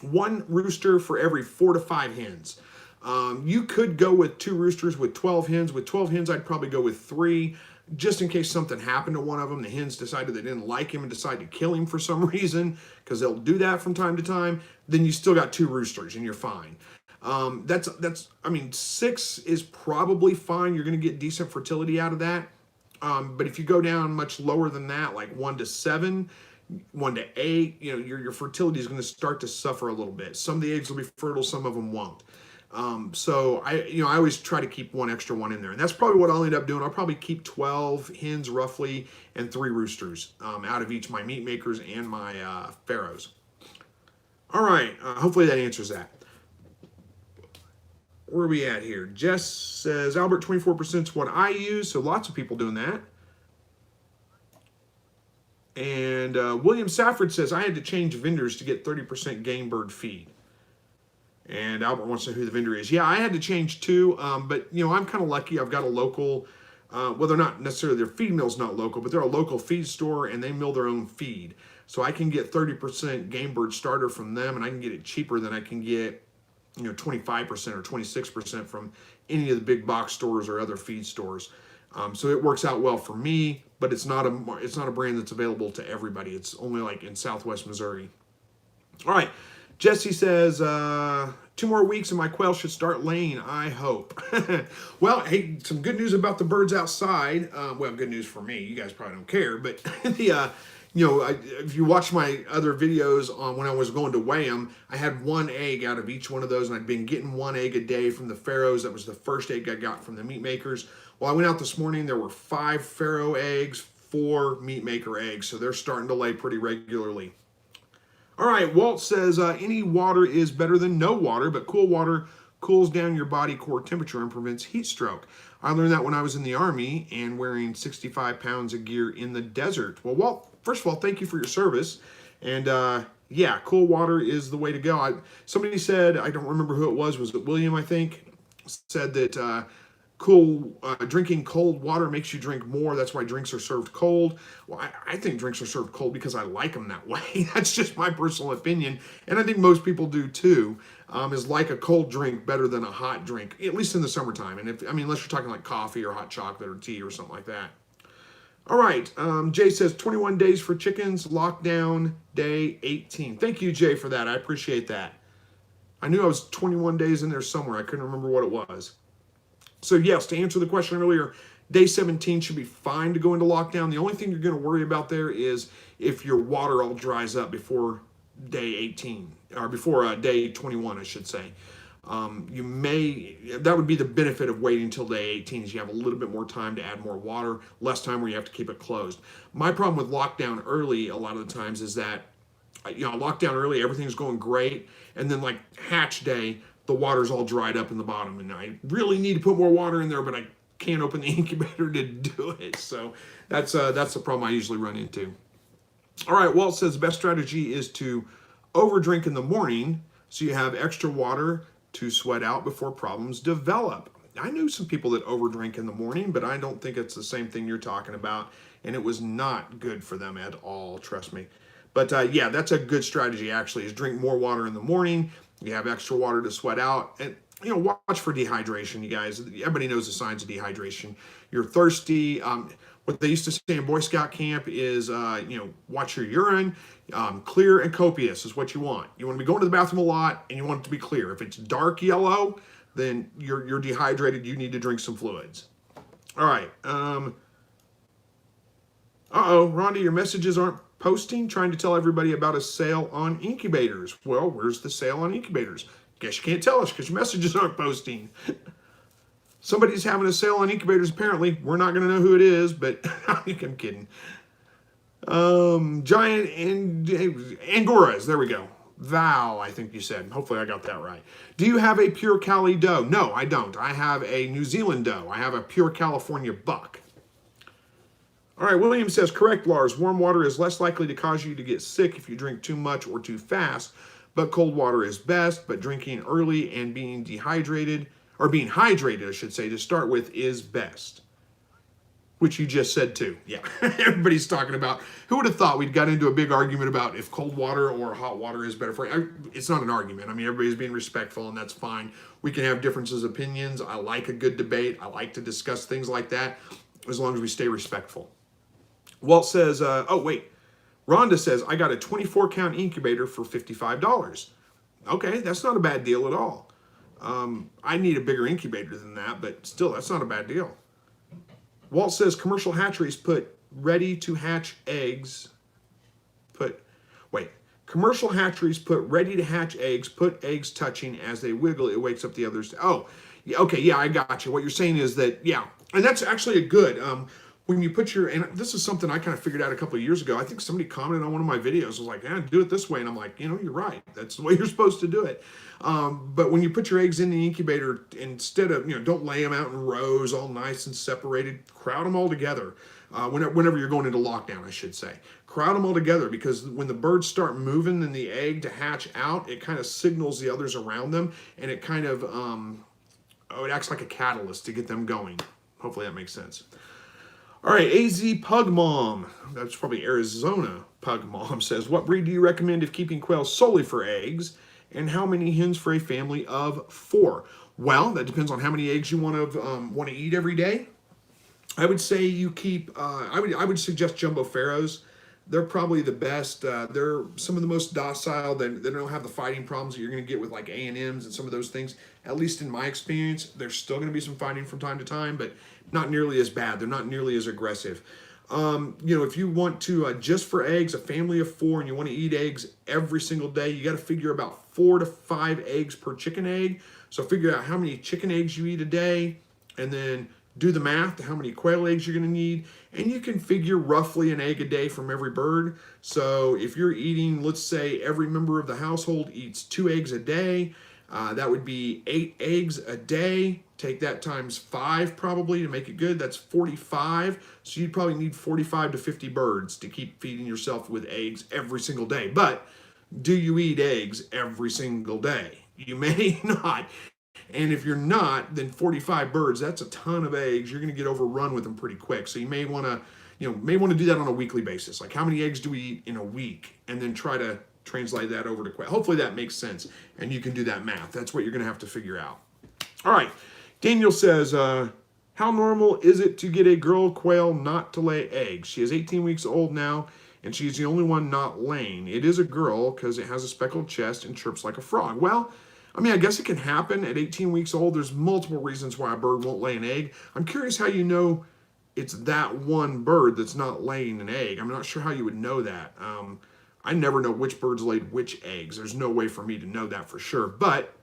[SPEAKER 1] 1 rooster for every 4 to 5 hens. You could go with 2 roosters with 12 hens. With 12 hens, I'd probably go with 3, just in case something happened to one of them. The hens decided they didn't like him and decided to kill him for some reason, because they'll do that from time to time. Then you still got 2 roosters and you're fine. I mean, 6 is probably fine. You're going to get decent fertility out of that. But if you go down much lower than that, like 1 to 7, 1 to 8, you know, your fertility is going to start to suffer a little bit. Some of the eggs will be fertile, some of them won't. So I always try to keep 1 extra one in there, and that's probably what I'll end up doing. I'll probably keep 12 hens roughly and 3 roosters out of each my meat makers and my farrows. All right, hopefully that answers that. Where are we at here? Jess says, Albert, 24% is what I use, so lots of people doing that. And William Safford says, I had to change vendors to get 30% game bird feed. And Albert wants to know who the vendor is. Yeah, I had to change too, but you know, I'm kind of lucky. I've got a local, well, they're not necessarily, their feed mill's not local, but they're a local feed store and they mill their own feed. So I can get 30% game bird starter from them, and I can get it cheaper than I can get, you know, 25% or 26% from any of the big box stores or other feed stores. So it works out well for me, but it's not a brand that's available to everybody. It's only like in Southwest Missouri. All right. Jesse says, 2 more weeks and my quail should start laying, I hope. Well, hey, some good news about the birds outside. Well, good news for me. You guys probably don't care, but you know, if you watch my other videos on when I was going to weigh them, I had 1 egg out of each one of those, and I'd been getting 1 egg a day from the farrows. That was the first egg I got from the meat makers. Well, I went out this morning, there were 5 farrow eggs, 4 meat maker eggs, so they're starting to lay pretty regularly. All right, Walt says, any water is better than no water, but cool water cools down your body core temperature and prevents heat stroke. I learned that when I was in the Army and wearing 65 pounds of gear in the desert. Well, Walt, first of all, thank you for your service. And yeah, cool water is the way to go. Somebody said, I don't remember who it was it William, I think, said that drinking cold water makes you drink more. That's why drinks are served cold. Well, I think drinks are served cold because I like them that way. That's just my personal opinion, and I think most people do too. Is like a cold drink better than a hot drink, at least in the summertime. And unless you're talking like coffee or hot chocolate or tea or something like that. All right, Jay says 21 days for chickens, lockdown day 18. Thank you, Jay, for that. I appreciate that. I knew I was 21 days in there somewhere. I couldn't remember what it was. So yes, to answer the question earlier, day 17 should be fine to go into lockdown. The only thing you're going to worry about there is if your water all dries up before day 18, or before day 21, I should say. That would be the benefit of waiting until day 18, is you have a little bit more time to add more water, less time where you have to keep it closed. My problem with lockdown early a lot of the times is that, lockdown early, everything's going great, and then like hatch day, the water's all dried up in the bottom, and I really need to put more water in there, but I can't open the incubator to do it. So that's the problem I usually run into. All right, Walt says the best strategy is to overdrink in the morning so you have extra water to sweat out before problems develop. I knew some people that overdrink in the morning, but I don't think it's the same thing you're talking about, and it was not good for them at all, trust me. But yeah, that's a good strategy actually, is drink more water in the morning. You have extra water to sweat out, and watch for dehydration, you guys. Everybody knows the signs of dehydration. You're thirsty. What they used to say in Boy Scout camp is, watch your urine. Clear and copious is what you want. You want to be going to the bathroom a lot, and you want it to be clear. If it's dark yellow, then you're dehydrated. You need to drink some fluids. All right. Rhonda, your messages aren't posting, trying to tell everybody about a sale on incubators. Well, where's the sale on incubators? Guess you can't tell us because your messages aren't posting. Somebody's having a sale on incubators, apparently. We're not going to know who it is, but I'm kidding. Giant Angoras, there we go. Val, I think you said. Hopefully I got that right. Do you have a pure Cali doe? No, I don't. I have a New Zealand doe. I have a pure California buck. All right, William says, correct, Lars. Warm water is less likely to cause you to get sick if you drink too much or too fast, but cold water is best. But drinking early and being dehydrated, or being hydrated, I should say, to start with is best. Which you just said too. Yeah, everybody's talking about, who would have thought we'd got into a big argument about if cold water or hot water is better for you. It's not an argument. I mean, everybody's being respectful and that's fine. We can have differences of opinions. I like a good debate. I like to discuss things like that as long as we stay respectful. Walt says, oh wait, Rhonda says, I got a 24 count incubator for $55. Okay, that's not a bad deal at all. I need a bigger incubator than that, but still, that's not a bad deal. Walt says commercial hatcheries put ready to hatch eggs. Commercial hatcheries put ready to hatch eggs, put eggs touching as they wiggle. It wakes up the others. Oh, yeah, okay, yeah, I got you. What you're saying is that, yeah, and that's actually a good, when you put your, and this is something I kind of figured out a couple of years ago. I think somebody commented on one of my videos, was like, do it this way. And I'm like, you're right. That's the way you're supposed to do it. But when you put your eggs in the incubator, instead of, don't lay them out in rows, all nice and separated, crowd them all together. Whenever you're going into lockdown, I should say. Crowd them all together, because when the birds start moving in the egg to hatch out, it kind of signals the others around them, and it kind of, it acts like a catalyst to get them going. Hopefully that makes sense. All right, AZ Pug Mom, that's probably Arizona Pug Mom, says, what breed do you recommend if keeping quail solely for eggs, and how many hens for a family of 4? Well, that depends on how many eggs you want to eat every day. I would say you keep, I would suggest Jumbo Pharaohs. They're probably the best. They're some of the most docile. They don't have the fighting problems that you're going to get with like A&Ms and some of those things. At least in my experience, there's still going to be some fighting from time to time, but not nearly as bad. They're not nearly as aggressive. If you want to, just for eggs, a family of 4, and you want to eat eggs every single day, you got to figure about 4 to 5 eggs per chicken egg. So figure out how many chicken eggs you eat a day, and then do the math to how many quail eggs you're going to need, and you can figure roughly an egg a day from every bird. So if you're eating, let's say every member of the household eats 2 eggs a day, that would be 8 eggs a day. Take that times 5 probably to make it good. That's 45. So you'd probably need 45 to 50 birds to keep feeding yourself with eggs every single day. But do you eat eggs every single day? You may not. And if you're not, then 45 birds, that's a ton of eggs. You're going to get overrun with them pretty quick. So you may want to, do that on a weekly basis. Like, how many eggs do we eat in a week? And then try to translate that over to quail. Hopefully that makes sense. And you can do that math. That's what you're going to have to figure out. All right. Daniel says, how normal is it to get a girl quail not to lay eggs? She is 18 weeks old now, and she's the only one not laying. It is a girl because it has a speckled chest and chirps like a frog. Well, I guess it can happen at 18 weeks old. There's multiple reasons why a bird won't lay an egg. I'm curious how you know it's that one bird that's not laying an egg. I'm not sure how you would know that. I never know which birds laid which eggs. There's no way for me to know that for sure. But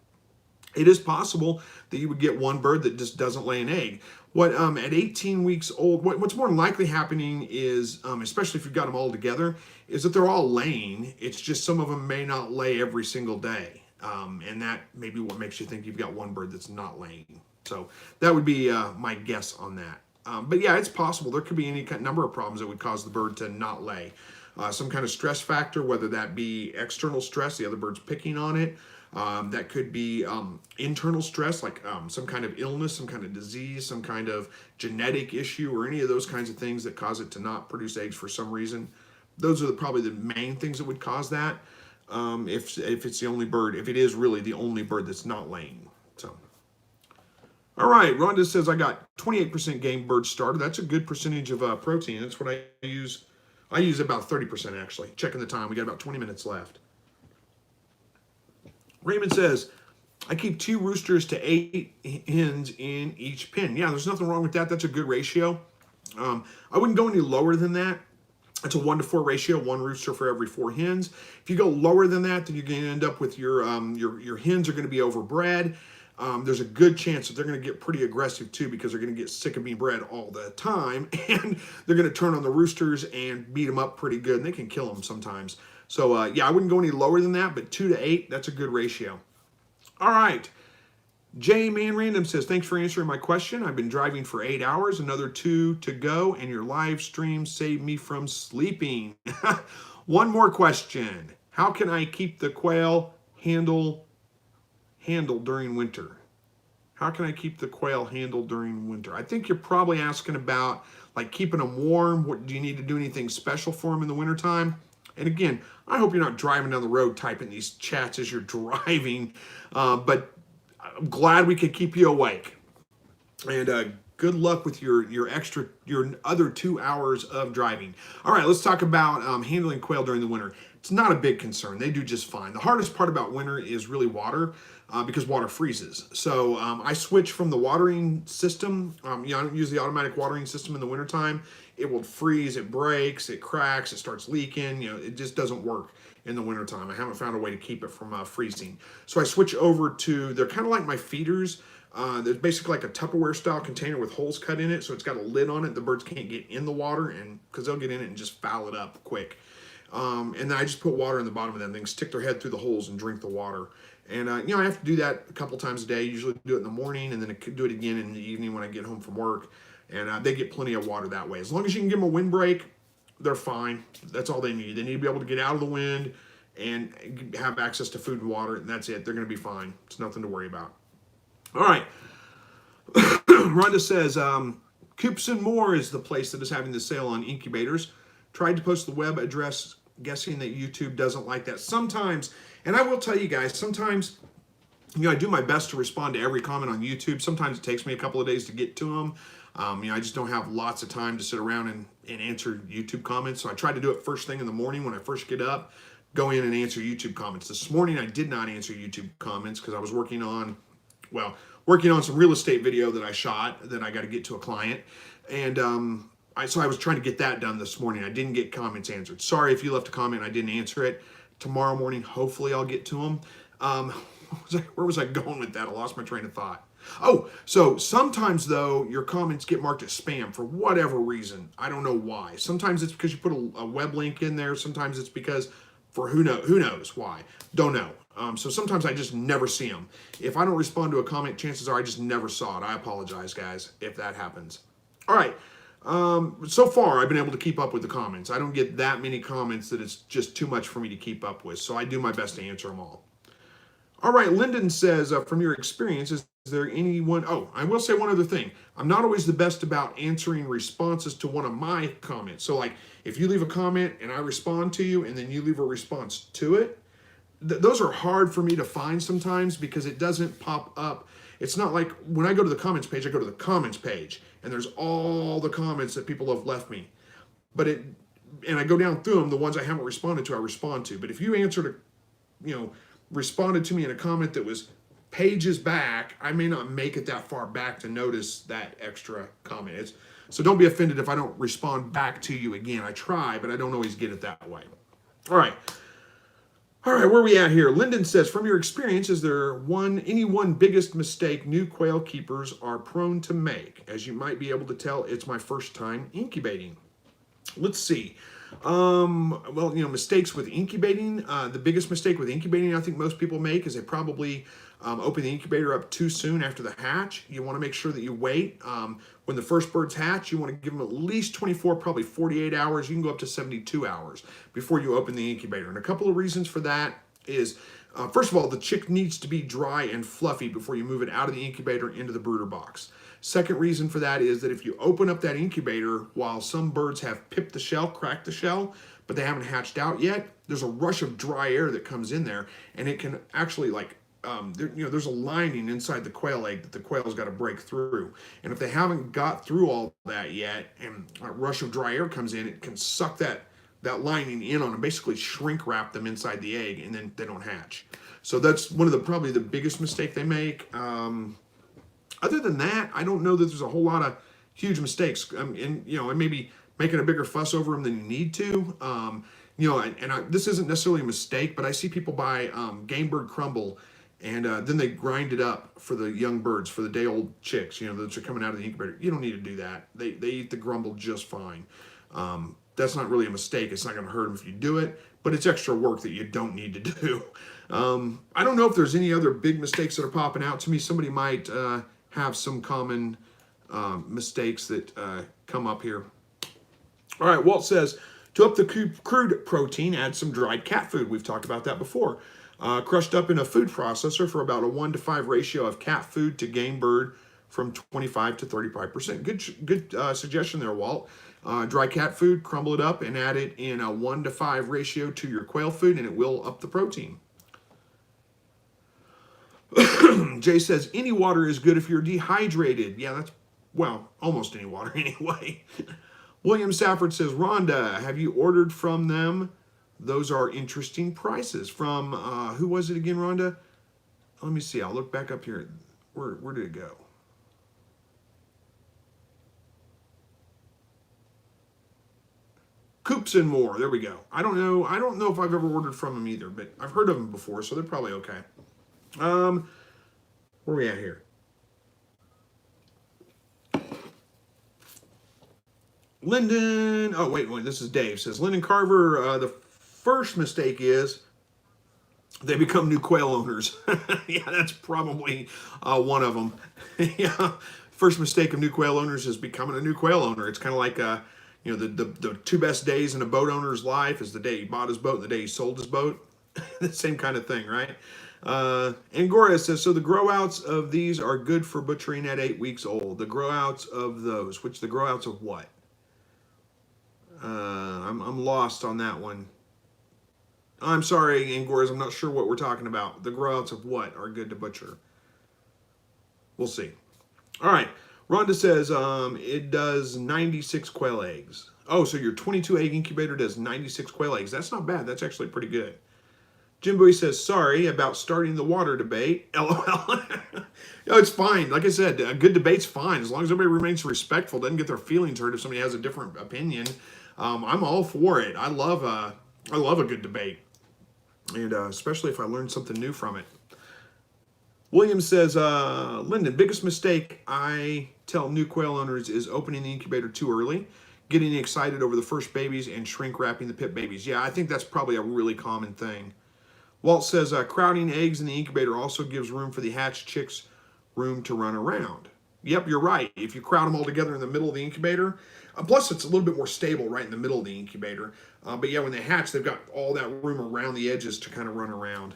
[SPEAKER 1] it is possible that you would get one bird that just doesn't lay an egg. At 18 weeks old, what's more than likely happening is, especially if you've got them all together, is that they're all laying. It's just some of them may not lay every single day. And that may be what makes you think you've got one bird that's not laying. So that would be my guess on that. But yeah, it's possible. There could be any number of problems that would cause the bird to not lay. Some kind of stress factor, whether that be external stress, the other bird's picking on it. That could be internal stress, like some kind of illness, some kind of disease, some kind of genetic issue, or any of those kinds of things that cause it to not produce eggs for some reason. Those are probably the main things that would cause that. If it's the only bird, if it is really the only bird that's not laying. So, all right, Rhonda says, I got 28% game bird starter. That's a good percentage of protein. That's what I use. I use about 30% actually. Checking the time, we got about 20 minutes left. Raymond says, I keep 2 roosters to 8 hens in each pen. Yeah, there's nothing wrong with that. That's a good ratio. I wouldn't go any lower than that. It's a 1-to-4 ratio, 1 rooster for every 4 hens. If you go lower than that, then you're going to end up with your hens are going to be overbred. There's a good chance that they're going to get pretty aggressive too, because they're going to get sick of being bred all the time, and they're going to turn on the roosters and beat them up pretty good, and they can kill them sometimes. So yeah, I wouldn't go any lower than that, but 2 to 8, that's a good ratio. All right. J Man Random says, thanks for answering my question. I've been driving for 8 hours, another 2 to go, and your live stream saved me from sleeping. One more question. How can I keep the quail handled during winter? How can I keep the quail handled during winter? I think you're probably asking about like keeping them warm. What, do you need to do anything special for them in the wintertime? And again, I hope you're not driving down the road typing these chats as you're driving, but I'm glad we could keep you awake. And good luck with your other 2 hours of driving. All right, let's talk about handling quail during the winter. It's not a big concern. They do just fine. The hardest part about winter is really water, because water freezes. So I switch from the watering system. I don't use the automatic watering system in the wintertime. It will freeze, it breaks, it cracks, it starts leaking. It just doesn't work in the wintertime. I haven't found a way to keep it from freezing. So I switch over to, they're kind of like my feeders. There's basically like a Tupperware style container with holes cut in it. So it's got a lid on it. The birds can't get in the water, and because they'll get in it and just foul it up quick. And then I just put water in the bottom of them things, stick their head through the holes and drink the water. And, I have to do that a couple times a day. Usually do it in the morning, and then I could do it again in the evening when I get home from work. And they get plenty of water that way. As long as you can give them a windbreak, they're fine. That's all they need. They need to be able to get out of the wind and have access to food and water, and that's it. They're going to be fine. It's nothing to worry about. All right. Rhonda says, Coops and More is the place that is having the sale on incubators. Tried to post the web address, guessing that YouTube doesn't like that sometimes. And I will tell you guys, sometimes, I do my best to respond to every comment on YouTube. Sometimes it takes me a couple of days to get to them. I just don't have lots of time to sit around and answer YouTube comments. So I try to do it first thing in the morning when I first get up, go in and answer YouTube comments. This morning I did not answer YouTube comments because I was working on some real estate video that I shot that I got to get to a client. And so I was trying to get that done this morning. I didn't get comments answered. Sorry if you left a comment and I didn't answer it. Tomorrow morning, hopefully I'll get to them. Where was I going with that? I lost my train of thought. Oh, so sometimes though, your comments get marked as spam for whatever reason. I don't know why. Sometimes it's because you put a web link in there. Sometimes it's because for who knows why. Don't know. So sometimes I just never see them. If I don't respond to a comment, chances are I just never saw it. I apologize, guys, if that happens. All right. So far, I've been able to keep up with the comments. I don't get that many comments that it's just too much for me to keep up with. So I do my best to answer them all. All right, Lyndon says, from your experience, is there anyone... Oh, I will say one other thing. I'm not always the best about answering responses to one of my comments. So, like, if you leave a comment and I respond to you and then you leave a response to it, those are hard for me to find sometimes because it doesn't pop up. It's not like when I go to the comments page, I go to the comments page, and there's all the comments that people have left me. And I go down through them, the ones I haven't responded to, I respond to. But if you answered responded to me in a comment that was pages back, I may not make it that far back to notice that extra comment. So don't be offended if I don't respond back to you again. I try, but I don't always get it that way. All right, where are we at here? Lyndon says, from your experience, is there any one biggest mistake new quail keepers are prone to make? As you might be able to tell, it's my first time incubating. Let's see. Mistakes with incubating. The biggest mistake with incubating I think most people make is they probably open the incubator up too soon after the hatch. You want to make sure that you wait. When the first birds hatch, you want to give them at least 24, probably 48 hours. You can go up to 72 hours before you open the incubator. And a couple of reasons for that is, first of all, the chick needs to be dry and fluffy before you move it out of the incubator into the brooder box. Second reason for that is that if you open up that incubator while some birds have pipped the shell, cracked the shell, but they haven't hatched out yet, there's a rush of dry air that comes in there, and it can actually there's a lining inside the quail egg that the quail's got to break through. And if they haven't got through all that yet, and a rush of dry air comes in, it can suck that lining in on them, basically shrink wrap them inside the egg, and then they don't hatch. So that's one of probably the biggest mistake they make. Other than that, I don't know that there's a whole lot of huge mistakes. And maybe making a bigger fuss over them than you need to. This isn't necessarily a mistake, but I see people buy game bird crumble, and then they grind it up for the young birds, for the day-old chicks, that are coming out of the incubator. You don't need to do that. They eat the crumble just fine. That's not really a mistake. It's not going to hurt them if you do it, but it's extra work that you don't need to do. I don't know if there's any other big mistakes that are popping out to me. Somebody might have some common mistakes that come up here. All right, Walt says, to up the crude protein, add some dried cat food. We've talked about that before. Crushed up in a food processor for about a 1-to-5 ratio of cat food to game bird from 25 to 35%. Good suggestion there, Walt. Dry cat food, crumble it up and add it in a 1-to-5 ratio to your quail food, and it will up the protein. Jay says, any water is good if you're dehydrated. Yeah, almost any water anyway. William Safford says, Rhonda, have you ordered from them? Those are interesting prices. From, who was it again, Rhonda? Let me see. I'll look back up here. Where did it go? Coops and More. There we go. I don't know if I've ever ordered from them either, but I've heard of them before, so they're probably okay. Where are we at here? Lyndon, oh, wait, this is Dave, says, Lyndon Carver, the first mistake is they become new quail owners. Yeah, that's probably one of them. Yeah, first mistake of new quail owners is becoming a new quail owner. It's kind of like, the two best days in a boat owner's life is the day he bought his boat and the day he sold his boat. The same kind of thing, right? Angora says, so the grow outs of these are good for butchering at 8 weeks old. The grow outs of those, the grow outs of what? I'm lost on that one. I'm sorry, Angora, I'm not sure what we're talking about. The grow outs of what are good to butcher? We'll see. All right. Rhonda says, it does 96 quail eggs. Oh, so your 22 egg incubator does 96 quail eggs. That's not bad. That's actually pretty good. Jim Bowie says, sorry about starting the water debate. LOL. No, it's fine. Like I said, a good debate's fine. As long as everybody remains respectful, doesn't get their feelings hurt if somebody has a different opinion. I'm all for it. I love a good debate. And especially if I learn something new from it. William says, Lyndon, biggest mistake I tell new quail owners is opening the incubator too early, getting excited over the first babies, and shrink wrapping the pit babies. Yeah, I think that's probably a really common thing. Walt says, crowding eggs in the incubator also gives room for the hatched chicks room to run around. Yep, you're right. If you crowd them all together in the middle of the incubator, plus it's a little bit more stable right in the middle of the incubator. But yeah, when they hatch, they've got all that room around the edges to kind of run around.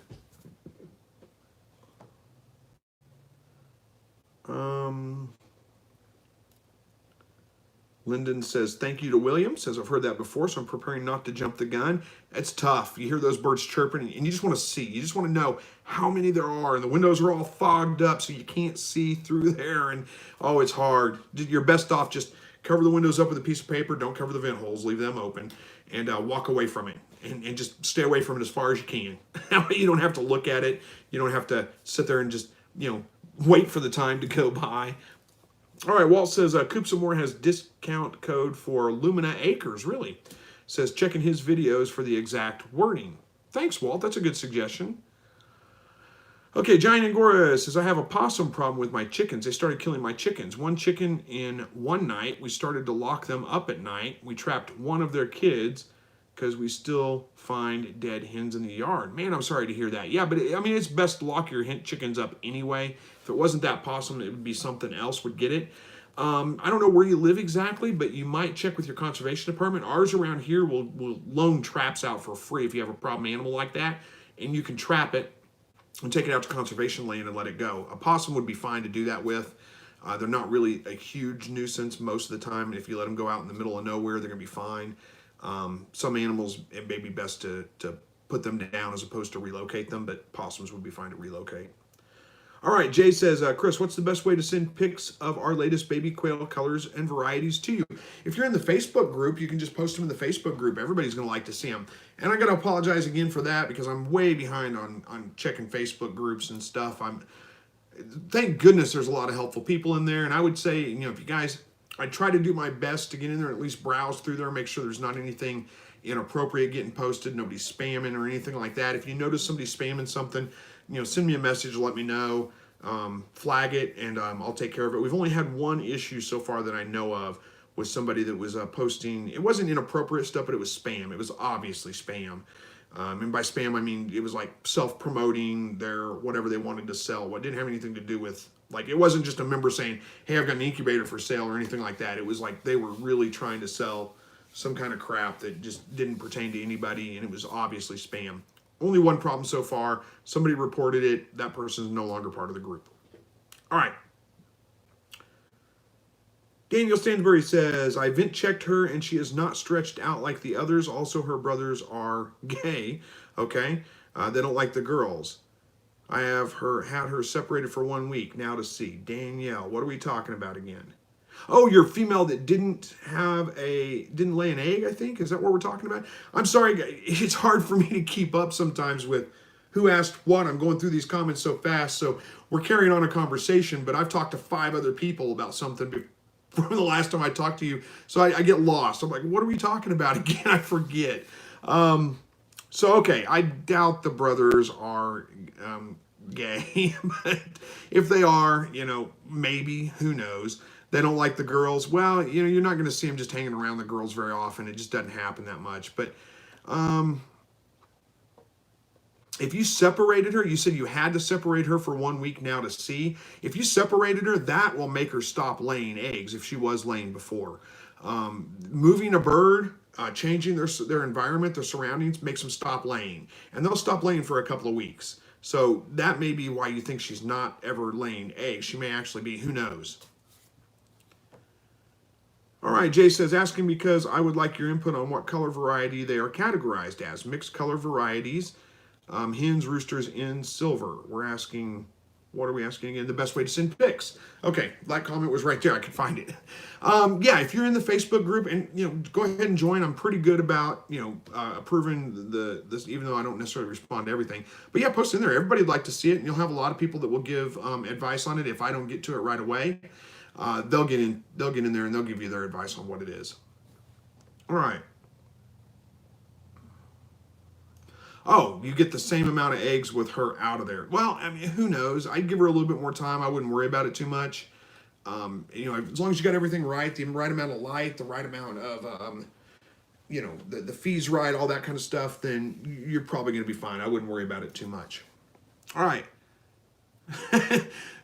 [SPEAKER 1] Lyndon says, thank you to William. Says, I've heard that before, so I'm preparing not to jump the gun. It's tough. You hear those birds chirping, and you just want to see. You just want to know how many there are, and the windows are all fogged up, so you can't see through there, and, oh, it's hard. You're best off just cover the windows up with a piece of paper. Don't cover the vent holes. Leave them open, and walk away from it, and just stay away from it as far as you can. That way you don't have to look at it. You don't have to sit there and just, wait for the time to go by. All right, Walt says, Coops and More has discount code for Lumina Acres, really. Says, checking his videos for the exact wording. Thanks, Walt. That's a good suggestion. Okay, Giant Angora says, I have a possum problem with my chickens. They started killing my chickens. One chicken in one night, we started to lock them up at night. We trapped one of their kids because we still find dead hens in the yard. Man, I'm sorry to hear that. Yeah, but it's best to lock your chickens up anyway. If it wasn't that possum, it would be something else would get it. I don't know where you live exactly, but you might check with your conservation department. Ours around here will loan traps out for free if you have a problem animal like that, and you can trap it and take it out to conservation land and let it go. A possum would be fine to do that with. They're not really a huge nuisance most of the time. If you let them go out in the middle of nowhere, they're going to be fine. Some animals, it may be best to put them down as opposed to relocate them, but possums would be fine to relocate. All right, Jay says, Chris, what's the best way to send pics of our latest baby quail colors and varieties to you? If you're in the Facebook group, you can just post them in the Facebook group. Everybody's going to like to see them. And I got to apologize again for that because I'm way behind on checking Facebook groups and stuff. Thank goodness there's a lot of helpful people in there. And I would say, if you guys I try to do my best to get in there, at least browse through there, make sure there's not anything inappropriate getting posted, nobody's spamming or anything like that. If you notice somebody spamming something, send me a message, let me know, flag it, and I'll take care of it. We've only had one issue so far that I know of with somebody that was posting. It wasn't inappropriate stuff, but it was spam. It was obviously spam. And by spam, I mean it was like self-promoting their whatever they wanted to sell. It didn't have anything to do with, like, it wasn't just a member saying, hey, I've got an incubator for sale or anything like that. It was like they were really trying to sell some kind of crap that just didn't pertain to anybody, and it was obviously spam. Only one problem so far. Somebody reported it. That person is no longer part of the group. All right. Daniel Stansbury says, I vent checked her and she is not stretched out like the others. Also, her brothers are gay. Okay. They don't like the girls. I have had her separated for 1 week now to see. Danielle, what are we talking about again? Oh, your female that didn't lay an egg, I think. Is that what we're talking about? I'm sorry, it's hard for me to keep up sometimes with who asked what. I'm going through these comments so fast. So we're carrying on a conversation, but I've talked to 5 other people about something from the last time I talked to you. So I get lost. I'm like, what are we talking about again? I forget. So, okay, I doubt the brothers are gay. But if they are, maybe, who knows. They don't like the girls. Well, you're not going to see them just hanging around the girls very often. It just doesn't happen that much. But if you separated her, you said you had to separate her for 1 week now to see. If you separated her, that will make her stop laying eggs if she was laying before. Moving a bird, changing their environment, their surroundings, makes them stop laying. And they'll stop laying for a couple of weeks. So that may be why you think she's not ever laying eggs. She may actually be, who knows. All right, Jay says, asking because I would like your input on what color variety they are categorized as. Mixed color varieties, hens, roosters in silver. We're asking, what are we asking again? The best way to send pics. Okay, that comment was right there. I could find it. Yeah, if you're in the Facebook group, and go ahead and join. I'm pretty good about approving this, even though I don't necessarily respond to everything. But yeah, post in there. Everybody'd like to see it, and you'll have a lot of people that will give advice on it if I don't get to it right away. They'll get in there and they'll give you their advice on what it is. All right. Oh, you get the same amount of eggs with her out of there. Well, I mean, who knows? I'd give her a little bit more time. I wouldn't worry about it too much. As long as you got everything right, the right amount of light, the right amount of, the fees right, all that kind of stuff, then you're probably going to be fine. I wouldn't worry about it too much. All right.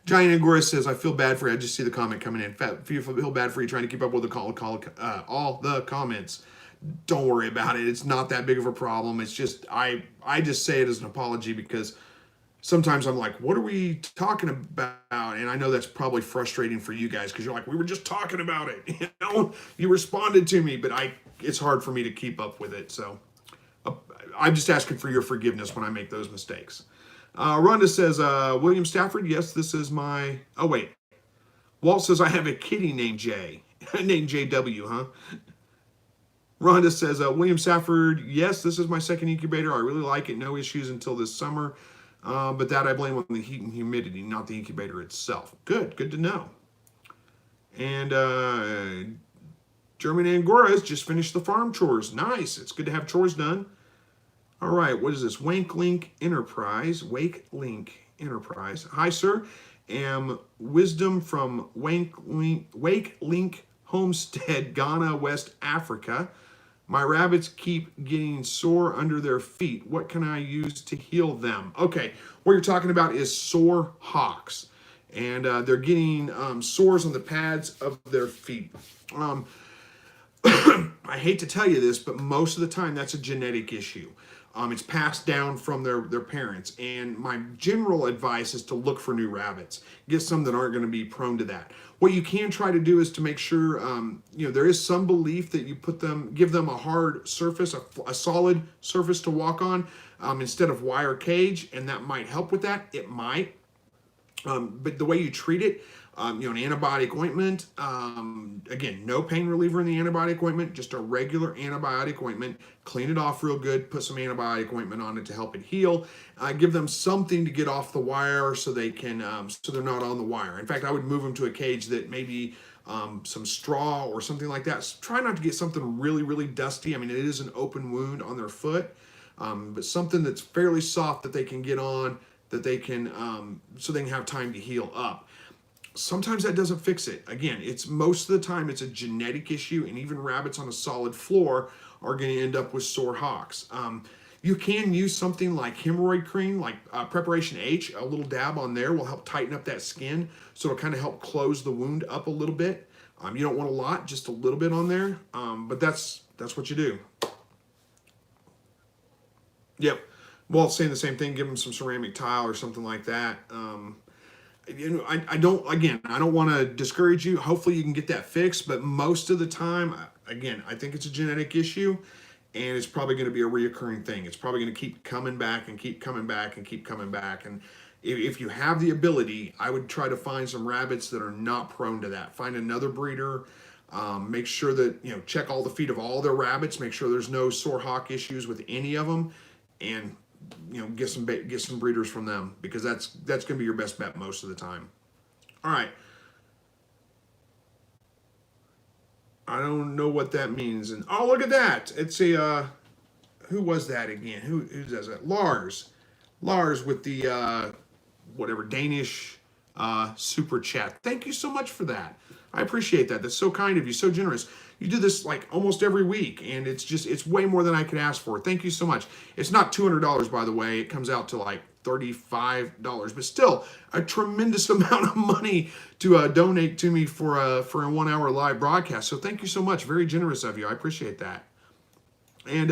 [SPEAKER 1] Giant Angora says, I feel bad for you. I just see the comment coming in. Feel bad for you trying to keep up with all the comments. Don't worry about it. It's not that big of a problem. It's just, I just say it as an apology because sometimes I'm like, what are we talking about? And I know that's probably frustrating for you guys because you're like, we were just talking about it. You responded to me, but it's hard for me to keep up with it. So I'm just asking for your forgiveness when I make those mistakes. Rhonda says, William Stafford, yes, this is my... Oh, wait. Walt says, I have a kitty named Jay. Named JW, huh? Rhonda says, William Stafford, yes, this is my second incubator. I really like it. No issues until this summer. But that I blame on the heat and humidity, not the incubator itself. Good to know. And German Angoras just finished the farm chores. Nice. It's good to have chores done. All right, what is this? Wake Link Enterprise. Hi, sir. Am Wisdom from Wake Link Homestead, Ghana, West Africa. My rabbits keep getting sore under their feet. What can I use to heal them? Okay, what you're talking about is sore hocks. And they're getting sores on the pads of their feet. I hate to tell you this, but most of the time that's a genetic issue. It's passed down from their parents. And my general advice is to look for new rabbits. Get some that aren't going to be prone to that. What you can try to do is to make sure, there is some belief that you give them a hard surface, a solid surface to walk on instead of wire cage. And that might help with that. It might. But the way you treat it, an antibiotic ointment, again, no pain reliever in the antibiotic ointment, just a regular antibiotic ointment, clean it off real good, put some antibiotic ointment on it to help it heal, give them something to get off the wire so they can, so they're not on the wire. In fact, I would move them to a cage that maybe some straw or something like that. Try not to get something really, really dusty. I mean, it is an open wound on their foot, but something that's fairly soft that they can get on, that they can, so they can have time to heal up. Sometimes that doesn't fix it. Again, it's most of the time it's a genetic issue, and even rabbits on a solid floor are going to end up with sore hocks. You can use something like hemorrhoid cream, like Preparation H. A little dab on there will help tighten up that skin, so it'll kind of help close the wound up a little bit. You don't want a lot, just a little bit on there, but that's what you do. Yep. Well, saying the same thing. Give them some ceramic tile or something like that. I don't want to discourage you. Hopefully you can get that fixed, but most of the time, again, I think it's a genetic issue, and it's probably going to be a reoccurring thing. It's probably going to keep coming back and keep coming back and keep coming back. And if you have the ability, I would try to find some rabbits that are not prone to that. Breed another breeder. Make sure that, check all the feet of all their rabbits. Make sure there's no sore hock issues with any of them, and get some breeders from them, because that's going to be your best bet most of the time. All right. I don't know what that means. And oh, look at that! It's a who was that again? Who does that? Lars with the whatever Danish super chat. Thank you so much for that. I appreciate that. That's so kind of you, so generous. You do this like almost every week, and it's way more than I could ask for. Thank you so much. It's not $200, by the way. It comes out to like $35, but still a tremendous amount of money to donate to me for a 1 hour live broadcast. So thank you so much. Very generous of you. I appreciate that. And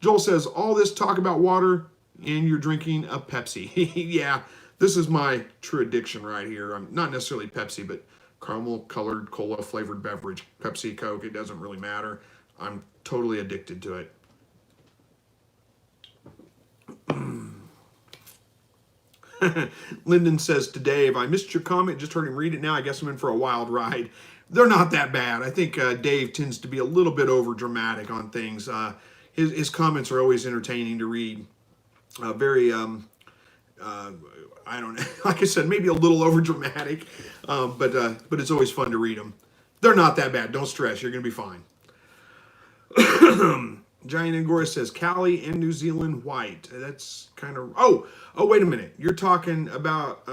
[SPEAKER 1] Joel says, all this talk about water and you're drinking a Pepsi. Yeah, this is my true addiction right here. I'm not necessarily Pepsi, but caramel colored cola flavored beverage, Pepsi, Coke, it doesn't really matter. I'm totally addicted to it. Lyndon says to Dave, I missed your comment, just heard him read it now. I guess I'm in for a wild ride. They're not that bad. I think Dave tends to be a little bit over dramatic on things. His comments are always entertaining to read. I don't know. Like I said, maybe a little over dramatic, but it's always fun to read them. They're not that bad. Don't stress. You're going to be fine. Giant Angora says Cali and New Zealand white. That's kind of. Oh, wait a minute. You're talking about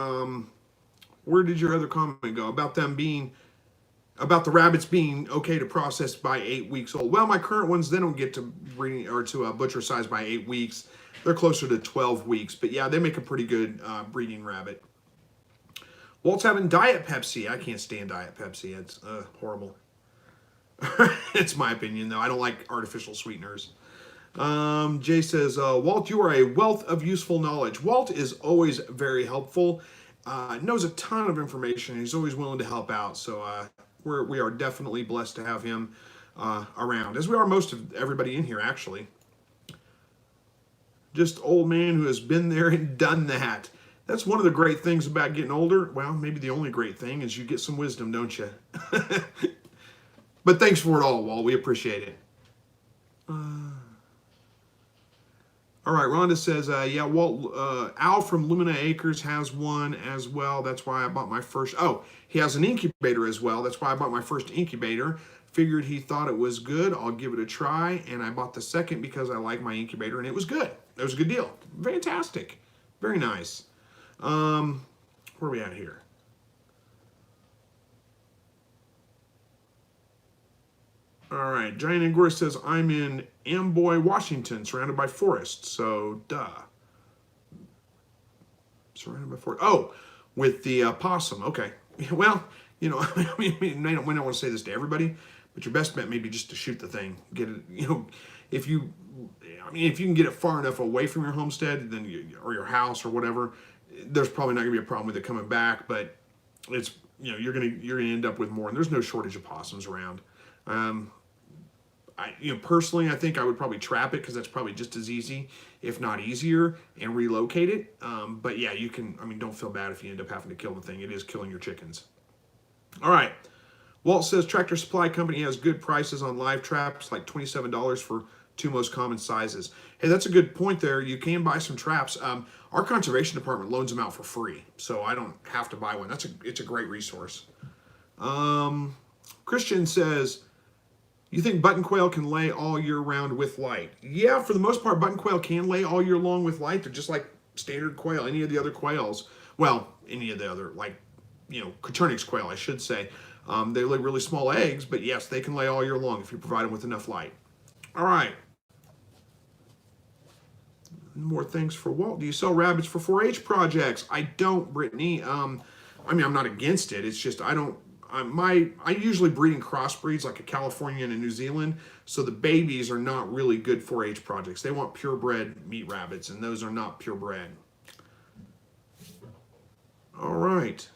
[SPEAKER 1] where did your other comment go? About the rabbits being okay to process by 8 weeks old. Well, my current ones, they don't get to breeding or to butcher size by 8 weeks. They're closer to 12 weeks, but yeah, they make a pretty good breeding rabbit. Walt's having Diet Pepsi. I can't stand Diet Pepsi. It's horrible. It's my opinion, though. I don't like artificial sweeteners. Jay says, Walt, you are a wealth of useful knowledge. Walt is always very helpful, knows a ton of information. He's always willing to help out. So we are definitely blessed to have him around, as we are most of everybody in here, actually. Just old man who has been there and done that. That's one of the great things about getting older. Well, maybe the only great thing is you get some wisdom, don't you? But thanks for it all, Walt. We appreciate it. All right, Rhonda says, yeah, Walt, Al from Lumina Acres has one as well. That's why I bought my first. Oh, he has an incubator as well. That's why I bought my first incubator. Figured he thought it was good. I'll give it a try. And I bought the second because I like my incubator, and it was good. It was a good deal. Fantastic. Very nice. Where are we at here? All right. Giant Angora says, I'm in Amboy, Washington, surrounded by forests. So, duh. Surrounded by forest. Oh, with the possum. Okay. Well, we don't want to say this to everybody, but your best bet may be just to shoot the thing. Get it, if you can get it far enough away from your homestead, then or your house or whatever, there's probably not gonna be a problem with it coming back. But it's you're gonna end up with more, and there's no shortage of possums around. Personally, I think I would probably trap it because that's probably just as easy, if not easier, and relocate it. But yeah, you can. Don't feel bad if you end up having to kill the thing. It is killing your chickens. All right. Walt says Tractor Supply Company has good prices on live traps, like $27 for 2 most common sizes. Hey, that's a good point there. You can buy some traps. Our conservation department loans them out for free, so I don't have to buy one. It's a great resource. Christian says, you think button quail can lay all year round with light? Yeah, for the most part, button quail can lay all year long with light. They're just like standard quail, any of the other quails. Well, any of the other, like, Coturnix quail, I should say. They lay really small eggs, but yes, they can lay all year long if you provide them with enough light. All right. More things for Walt. Do you sell rabbits for 4-H projects? I don't, Brittany. I mean, I'm not against it. It's just I don't. I usually breed in crossbreeds like a Californian and New Zealand, so the babies are not really good 4-H projects. They want purebred meat rabbits, and those are not purebred. All right.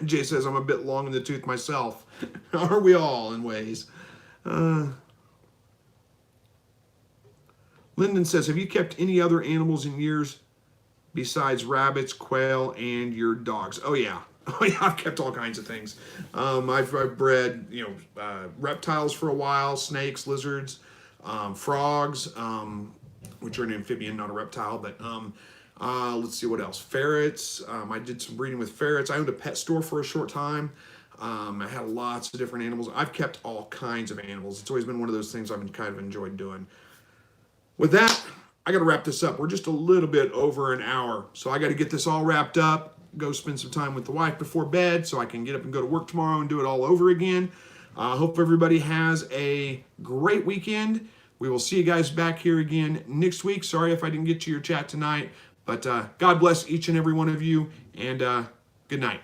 [SPEAKER 1] Jay says I'm a bit long in the tooth myself. Are we all in ways? Lyndon says, have you kept any other animals in years besides rabbits, quail, and your dogs? Oh yeah. Oh yeah, I've kept all kinds of things. I've bred, reptiles for a while, snakes, lizards, frogs, which are an amphibian, not a reptile, but let's see what else. Ferrets. I did some breeding with ferrets. I owned a pet store for a short time. I had lots of different animals. I've kept all kinds of animals. It's always been one of those things I've kind of enjoyed doing. With that, I got to wrap this up. We're just a little bit over an hour, so I got to get this all wrapped up, go spend some time with the wife before bed so I can get up and go to work tomorrow and do it all over again. I hope everybody has a great weekend. We will see you guys back here again next week. Sorry if I didn't get to your chat tonight, but God bless each and every one of you, and good night.